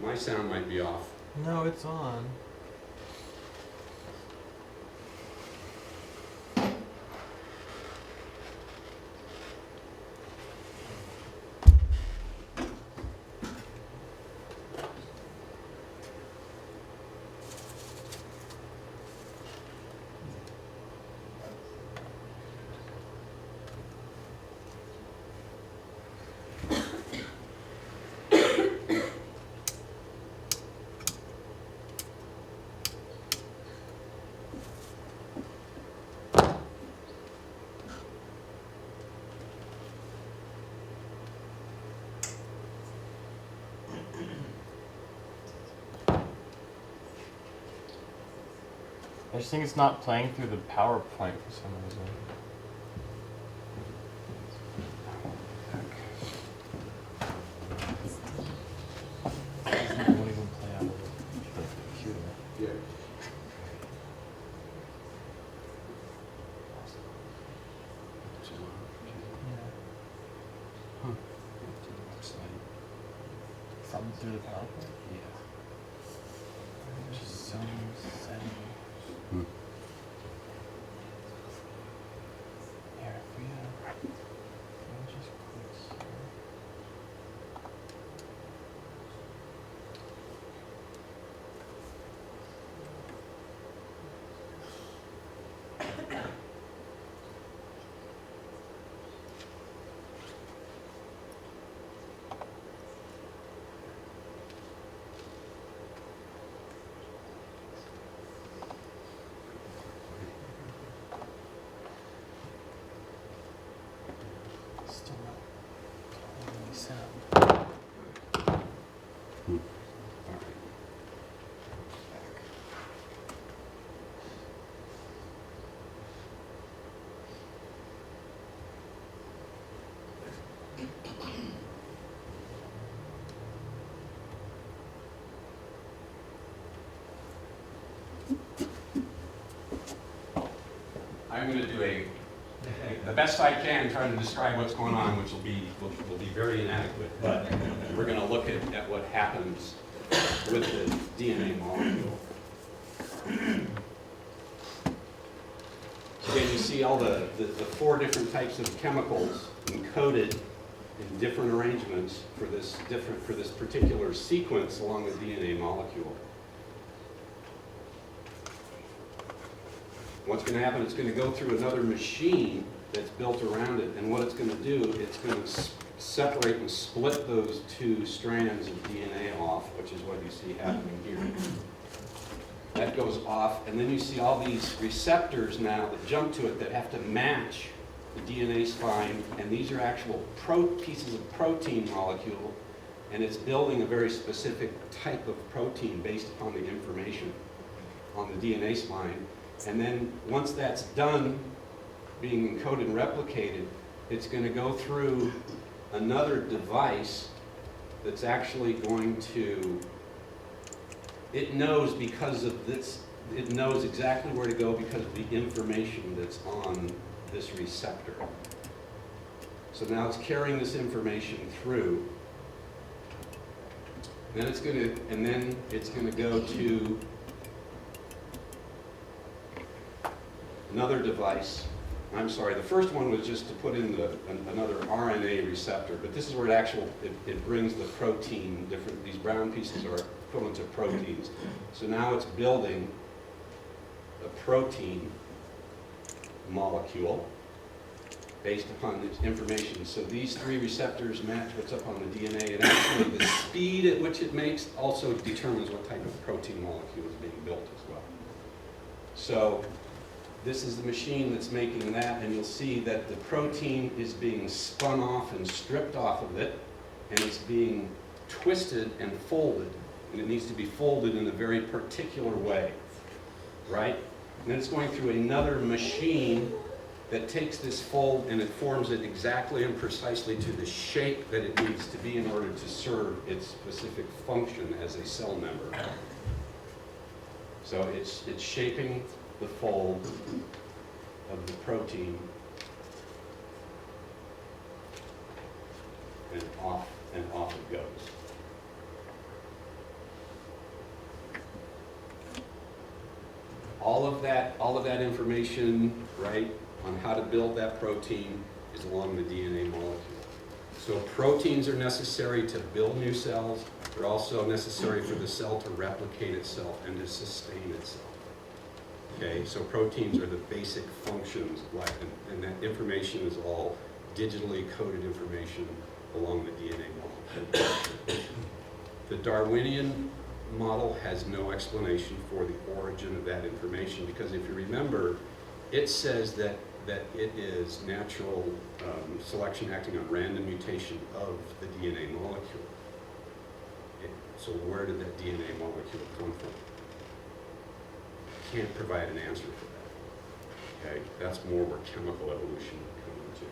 My sound might be off. No, it's on. I just think it's not playing through the PowerPoint for some reason. It won't even play out of the computer. Yeah. Something through the PowerPoint? Yeah. Just some setting. Here, if we we'll just click here. Still not playing any sound. I'm going to do the best I can, trying to describe what's going on, which will be very inadequate. But we're going to look at what happens with the DNA molecule. Again, you see all the 4 different types of chemicals encoded in different arrangements for this particular sequence along the DNA molecule. What's going to happen, it's going to go through another machine that's built around it, and what it's going to do, it's going to separate and split those 2 strands of DNA off, which is what you see happening here. That goes off, and then you see all these receptors now that jump to it that have to match the DNA spine, and these are actual pieces of protein molecule, and it's building a very specific type of protein based upon the information on the DNA spine. And then once that's done, being encoded and replicated, it's going to go through another device that's actually going to, it knows because of this, it knows exactly where to go because of the information that's on this receptor. So now it's carrying this information through. Then it's going to go to another device. I'm sorry, the first one was just to put in another RNA receptor, but this is where it brings the protein, these brown pieces are equivalent to proteins. So now it's building a protein molecule based upon this information. So these 3 receptors match what's up on the DNA, and actually the speed at which it makes also determines what type of protein molecule is being built as well. So this is the machine that's making that, and you'll see that the protein is being spun off and stripped off of it, and it's being twisted and folded, and it needs to be folded in a very particular way, right? And then it's going through another machine that takes this fold and it forms it exactly and precisely to the shape that it needs to be in order to serve its specific function as a cell member. So it's shaping the fold of the protein, and off it goes. All of that information, right, on how to build that protein is along the DNA molecule. So proteins are necessary to build new cells. They're also necessary for the cell to replicate itself and to sustain itself. Okay, so proteins are the basic functions of life, and that information is all digitally coded information along the DNA molecule. The Darwinian model has no explanation for the origin of that information, because if you remember, it says that it is natural selection acting on random mutation of the DNA molecule. So where did that DNA molecule come from? can't provide an answer for that. Okay, that's more where chemical evolution would come into.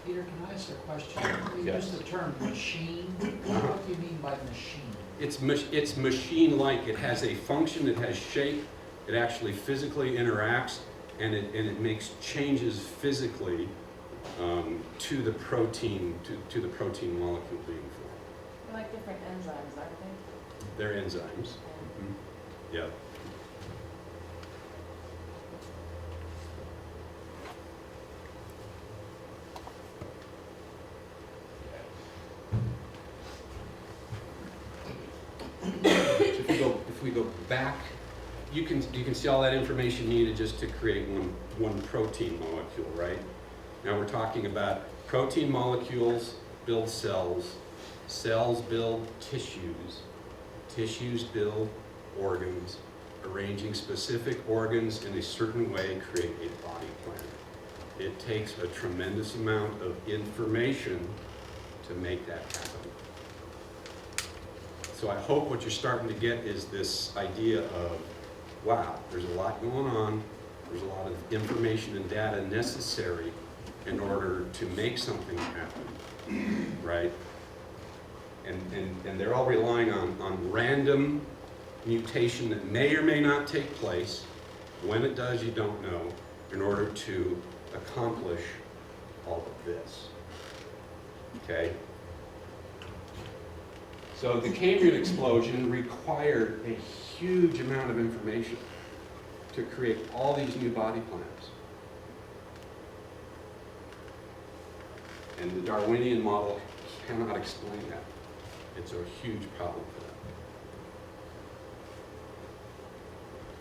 Peter, can I ask a question? You Yes. use the term machine. Uh-huh. What do you mean by machine? It's machine-like. It has a function, it has shape, it actually physically interacts, and it makes changes physically to the protein to the protein molecule being formed. They're like different enzymes, aren't they? They're enzymes. Mhm. Yep. So if we go back, you can see all that information needed just to create one protein molecule, right? Now we're talking about protein molecules build cells, cells build tissues, tissues build organs, arranging specific organs in a certain way create a body plan. It takes a tremendous amount of information to make that happen. So I hope what you're starting to get is this idea of, wow, there's a lot going on, there's a lot of information and data necessary in order to make something happen, right? And they're all relying on random mutation that may or may not take place. When it does, you don't know, in order to accomplish all of this, okay? So the Cambrian explosion required a huge amount of information to create all these new body plans. And the Darwinian model cannot explain that. It's a huge problem for them.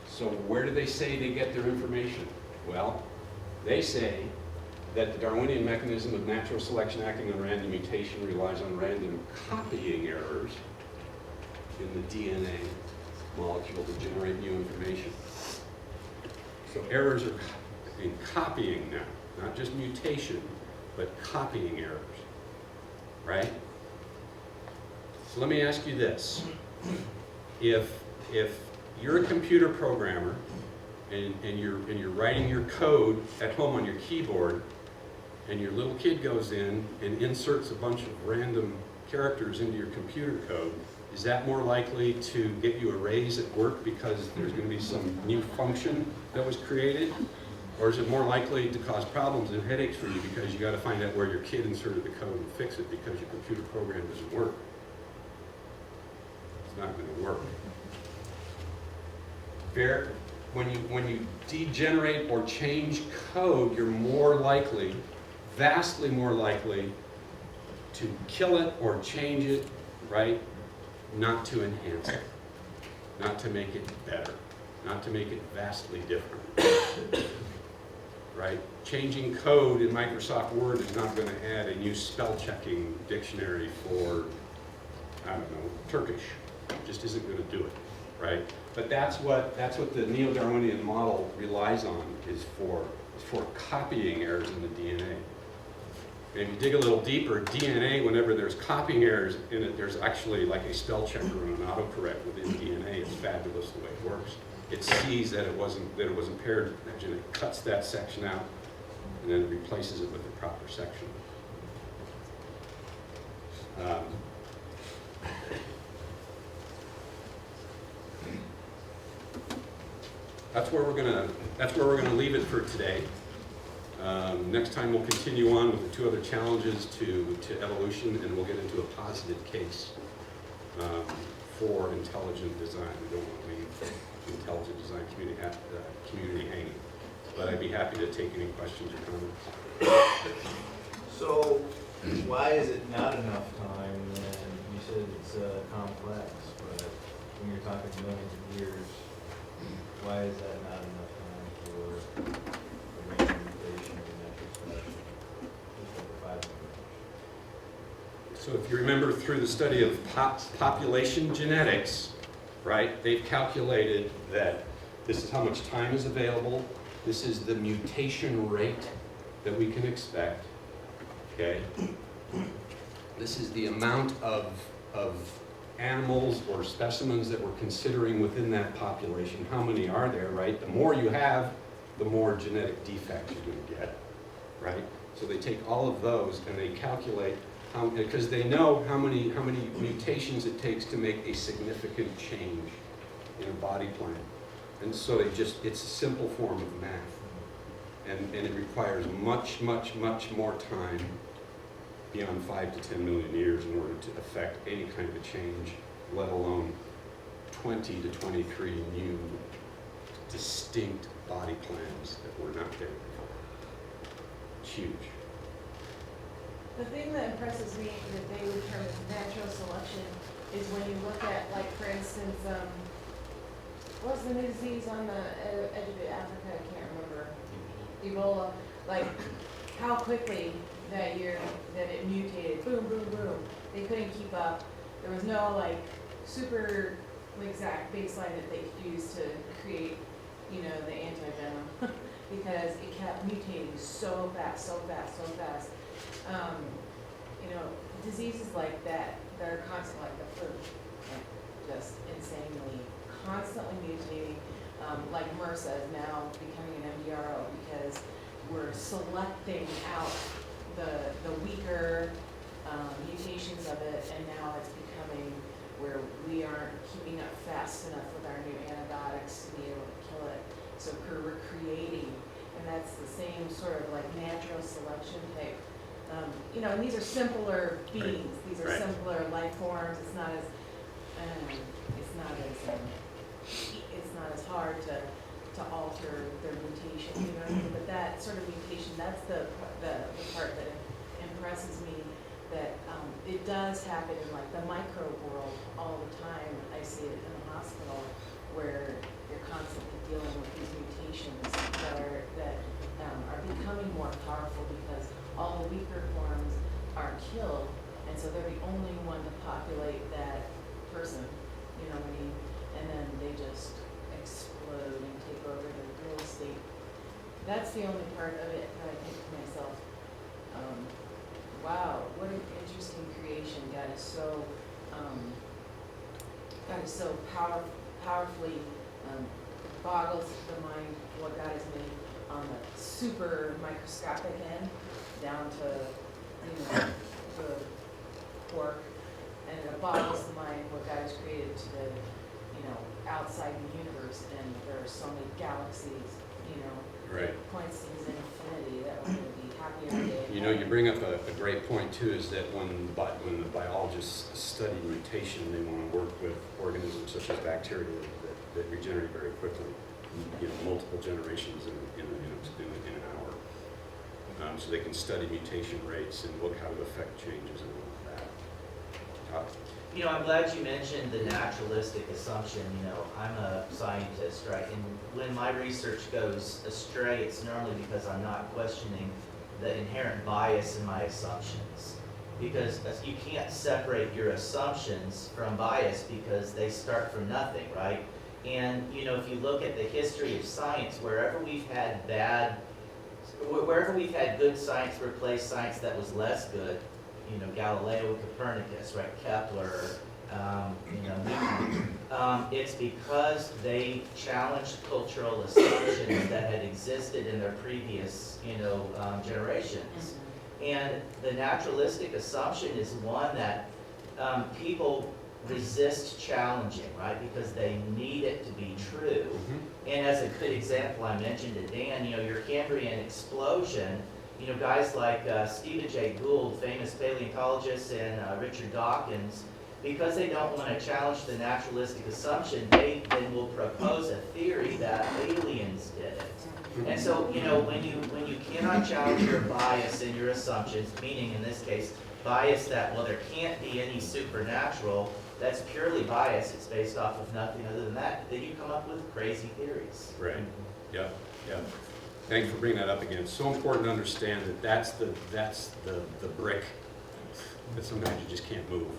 So where do they say they get their information? Well, they say that the Darwinian mechanism of natural selection acting on random mutation relies on random copying errors in the DNA molecule to generate new information. So errors are in copying now, not just mutation, but copying errors, right? So let me ask you this. If you're a computer programmer and you're writing your code at home on your keyboard, and your little kid goes in and inserts a bunch of random characters into your computer code, is that more likely to get you a raise at work because there's going to be some new function that was created? Or is it more likely to cause problems and headaches for you because you got to find out where your kid inserted the code and fix it because your computer program doesn't work? It's not going to work. Fair? When you degenerate or change code, you're more likely, vastly more likely, to kill it or change it, right? Not to enhance it, not to make it better, not to make it vastly different, right? Changing code in Microsoft Word is not going to add a new spell checking dictionary for, I don't know, Turkish. It just isn't going to do it, right? But that's what the Neo-Darwinian model relies on, is for copying errors in the DNA. And if you dig a little deeper, DNA, whenever there's copying errors in it, there's actually like a spell checker and an autocorrect within DNA. It's fabulous the way it works. It sees that it was impaired, and it cuts that section out, and then it replaces it with the proper section. That's where we're gonna leave it for today. Next time we'll continue on with the two other challenges to evolution, and we'll get into a positive case for intelligent design. We don't want to leave the intelligent design community hanging. But I'd be happy to take any questions or comments. So, why is it not enough time when you said it's complex, but when you're talking millions of years, why is that not enough time for the random mutation and natural selection? Just over 5 years. So if you remember through the study of population genetics, right, they've calculated that this is how much time is available, this is the mutation rate that we can expect, okay? This is the amount of animals or specimens that we're considering within that population. How many are there, right? The more you have, the more genetic defect you're going to get, right? So they take all of those and they calculate how, because they know how many mutations it takes to make a significant change in a body plan. And so it's a simple form of math. And it requires much, much, much more time beyond 5 to 10 million years in order to affect any kind of a change, let alone 20 to 23 new distinct body plans that were not there before. It's huge. The thing that impresses me that they would term as natural selection is when you look at, like, for instance, what's the new disease on the edge of Africa? I can't remember. Ebola. Like, how quickly that it mutated. Boom, boom, boom. They couldn't keep up. There was no, like, super exact baseline that they could use to create, you know, the anti-venom because it kept mutating so fast, so fast, so fast. You know, diseases like that are constant, like the flu, like just insanely, constantly mutating. Like MRSA is now becoming an MDRO because we're selecting out the weaker mutations of it, and now it's becoming where we aren't keeping up fast enough with our new antibiotics to be able to kill it. So we're creating, and that's the same sort of like natural selection type. You know, and these are simpler beings. These are simpler life forms. It's not as hard to alter their mutation. You know what I mean? But that sort of mutation, that's the part that impresses me. That it does happen in like the microbe world all the time. I see it in the hospital where you're constantly dealing with these mutations that are becoming more powerful because all the weaker forms are killed, and so they're the only one to populate that person, you know what I mean? And then they just explode and take over the real estate. That's the only part of it that I think to myself, wow, what an interesting creation. God is so powerfully boggles the mind what God has made on the super microscopic end down to, you know, the quark, and it boggles the mind what God has created to the, you know, outside the universe, and there are so many galaxies, you know, Right. it points to his infinity that we're going to be happy every day. You know, you bring up a great point too, is that when the biologists study mutation, they want to work with organisms such as bacteria that regenerate very quickly, you know, multiple generations in an hour. So they can study mutation rates and look how to affect changes and all of that. You know, I'm glad you mentioned the naturalistic assumption. You know, I'm a scientist, right? And when my research goes astray, it's normally because I'm not questioning the inherent bias in my assumptions. Because you can't separate your assumptions from bias because they start from nothing, right? And, you know, if you look at the history of science, wherever we've had good science replace science that was less good, you know, Galileo and Copernicus, right, Kepler, you know, Newton, it's because they challenged cultural assumptions that had existed in their previous, you know, generations. And the naturalistic assumption is one that people resist challenging, right, because they need it to be true. And as a good example, I mentioned to Dan, you know, your Cambrian explosion, you know, guys like Stephen Jay Gould, famous paleontologist, and Richard Dawkins, because they don't want to challenge the naturalistic assumption, they then will propose a theory that aliens did it. And so, you know, when you cannot challenge your bias in your assumptions, meaning in this case, bias that, well, there can't be any supernatural, that's purely bias, it's based off of nothing other than that, then you come up with crazy theories. Right. Yeah. Yeah. Thank you for bringing that up again. It's so important to understand that that's the brick that sometimes you just can't move.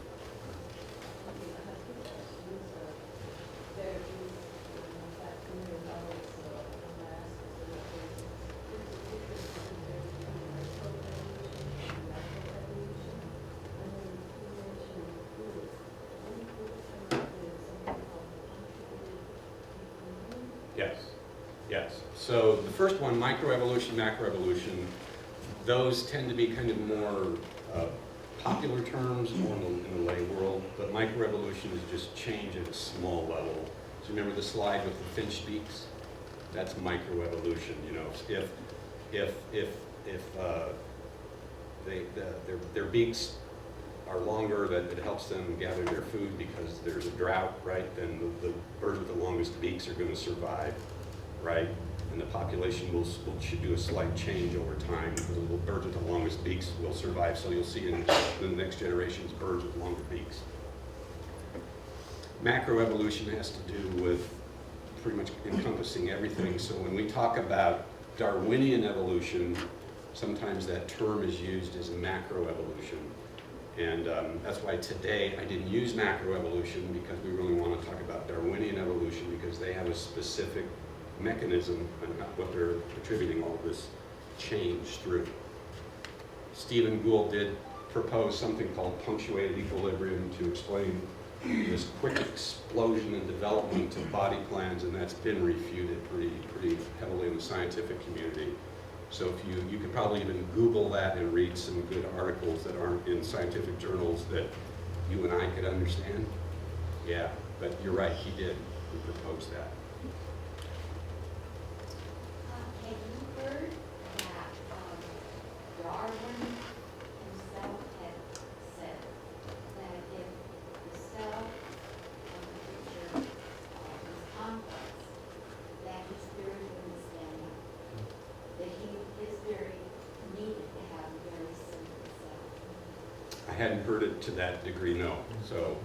Yes. So the first one, microevolution, macroevolution, those tend to be kind of more popular terms more in the lay world, but microevolution is just change at a small level. So remember the slide with the finch beaks? That's microevolution. You know, if their beaks are longer, that it helps them gather their food because there's a drought, right? Then the birds with the longest beaks are going to survive, right? And the population should do a slight change over time. The little birds with the longest beaks will survive, so you'll see in the next generations birds with longer beaks. Macroevolution has to do with pretty much encompassing everything. So when we talk about Darwinian evolution, sometimes that term is used as macroevolution. And that's why today I didn't use macroevolution, because we really want to talk about Darwinian evolution, because they have a specific mechanism and what they're attributing all this change through. Stephen Gould did propose something called punctuated equilibrium to explain this quick explosion in development of body plans, and that's been refuted pretty heavily in the scientific community. So if you could probably even Google that and read some good articles that aren't in scientific journals that you and I could understand. Yeah, but you're right, he did. He proposed that. Have you heard that Darwin himself had said that if the cell of the creature was complex, that his theory wouldn't stand up? That his theory needed to have a very simple cell. I hadn't heard it to that degree, no. So,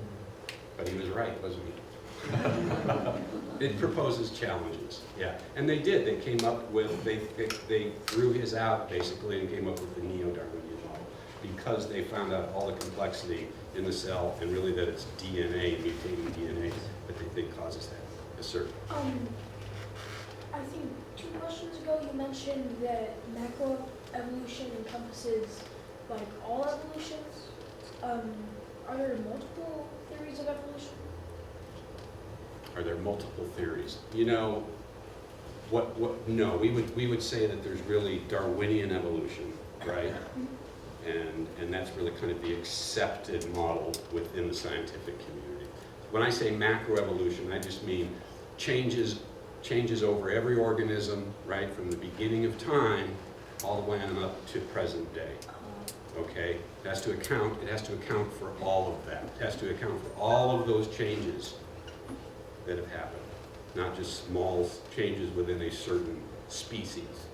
but he was right, wasn't he? It proposes challenges, yeah. And they did. They came up with, they threw his out basically and came up with the neo-Darwinian model, because they found out all the complexity in the cell, and really that it's DNA, mutating DNA, that they think causes that. Yes, sir. I think 2 questions ago you mentioned that macroevolution encompasses like all evolutions. Are there multiple theories of evolution? Are there multiple theories? You know, no, we would say that there's really Darwinian evolution, right? And that's really kind of the accepted model within the scientific community. When I say macroevolution, I just mean changes over every organism, right, from the beginning of time all the way on up to present day. Okay? It has to account for all of that. It has to account for all of those changes that have happened, not just small changes within a certain species.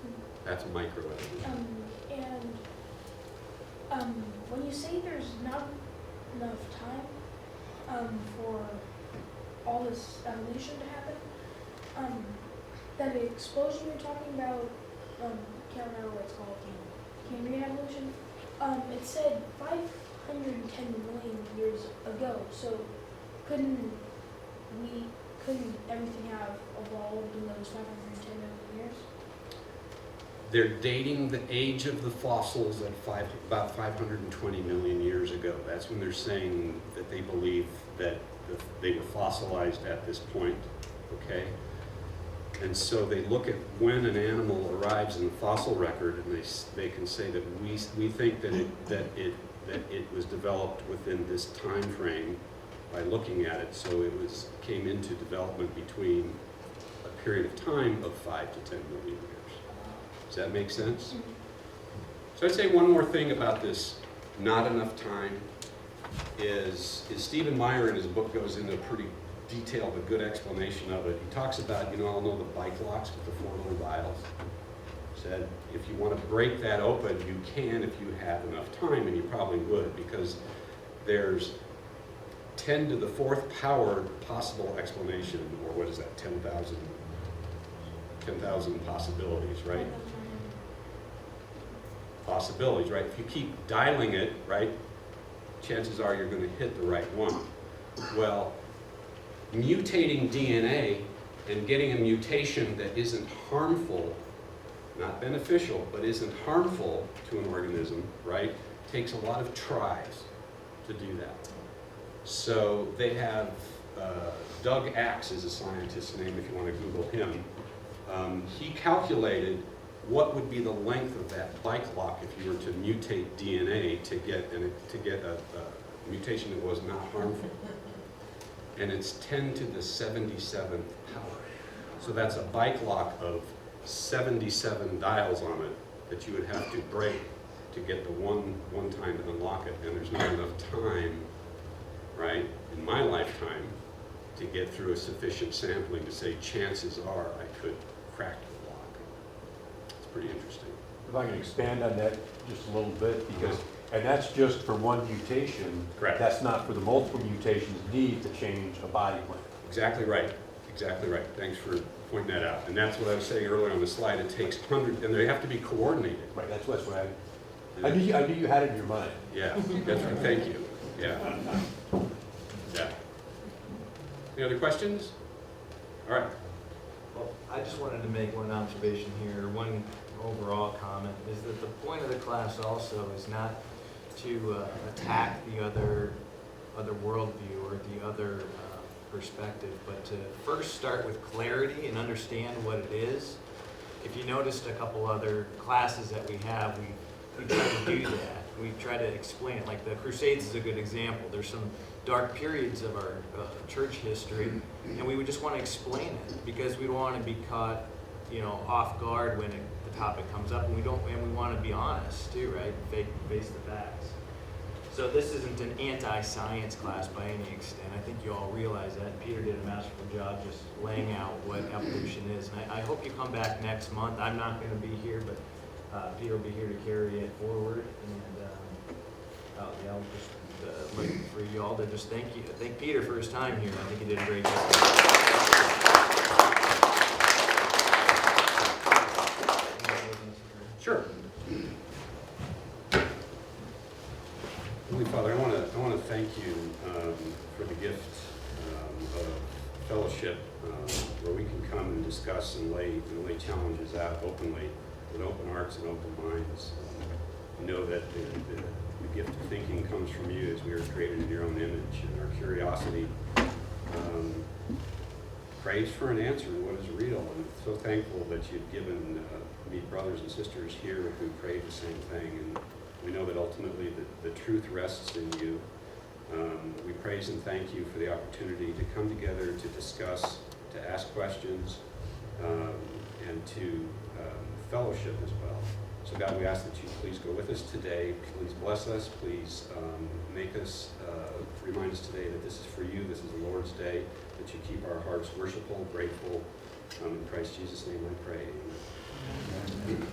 That's microevolution. When you say there's not enough time for all this evolution to happen, that explosion you're talking about, can't remember what it's called, Cambrian evolution, it said 510 million years ago, so couldn't everything have evolved in those 510 million years? They're dating the age of the fossils at about 520 million years ago. That's when they're saying that they believe that they were fossilized at this point, okay? And so they look at when an animal arrives in the fossil record, and they can say that we think that it was developed within this time frame by looking at it. So it came into development between a period of time of 5 to 10 million years. Does that make sense? So I'd say one more thing about this not enough time is Stephen Meyer in his book goes into a pretty detailed but good explanation of it. He talks about, all know the bike locks with the 4 little dials. Said if you want to break that open, you can if you have enough time, and you probably would, because there's 10 to the 4th power possible explanation, or what is that, 10,000 possibilities, right? Possibilities, right? If you keep dialing it, right, chances are you're going to hit the right one. Well, mutating DNA and getting a mutation that isn't harmful, not beneficial, but isn't harmful to an organism, right, takes a lot of tries to do that. So they have, Doug Axe is a scientist's name if you want to Google him, he calculated what would be the length of that bike lock if you were to mutate DNA to get a mutation that was not harmful. And it's 10 to the 77th power. So that's a bike lock of 77 dials on it that you would have to break to get the one time to unlock it. And there's not enough time, right, in my lifetime to get through a sufficient sampling to say chances are I could crack the lock. It's pretty interesting. If I can expand on that just a little bit, because, and that's just for one mutation. Correct. That's not for the multiple mutations needed to change a body plan. Exactly right. Exactly right. Thanks for pointing that out. And that's what I was saying earlier on the slide. It takes hundreds, and they have to be coordinated. Right, that's what I knew you had it in your mind. Yeah, that's right. Thank you. Yeah. Yeah. Any other questions? All right. Well, I just wanted to make one observation here, one overall comment, is that the point of the class also is not to attack the other worldview or the other perspective, but to first start with clarity and understand what it is. If you noticed a couple other classes that we have, we try to do that. We try to explain it. Like the Crusades is a good example. There's some dark periods of our church history, and we would just want to explain it because we don't want to be caught, off guard when the topic comes up, and we want to be honest too, right? Face the facts. So this isn't an anti-science class by any extent. I think you all realize that. And Peter did a masterful job just laying out what evolution is. And I hope you come back next month. I'm not going to be here, but Peter will be here to carry it forward. And I'll just like for you all to just thank Peter for his time here. I think he did a great job. Sure. Holy Father, I want to thank you for the gift of fellowship, where we can come and discuss and lay challenges out openly, with open hearts and open minds. We know that the gift of thinking comes from you, as we are created in your own image, and our curiosity craves for an answer in what is real. And so thankful that you've given me brothers and sisters here who crave the same thing. And we know that ultimately the truth rests in you. We praise and thank you for the opportunity to come together to discuss, to ask questions, and to fellowship as well. So God, we ask that you please go with us today. Please bless us. Please remind us today that this is for you. This is the Lord's day, that you keep our hearts worshipful, grateful. In Christ Jesus' name I pray. Amen.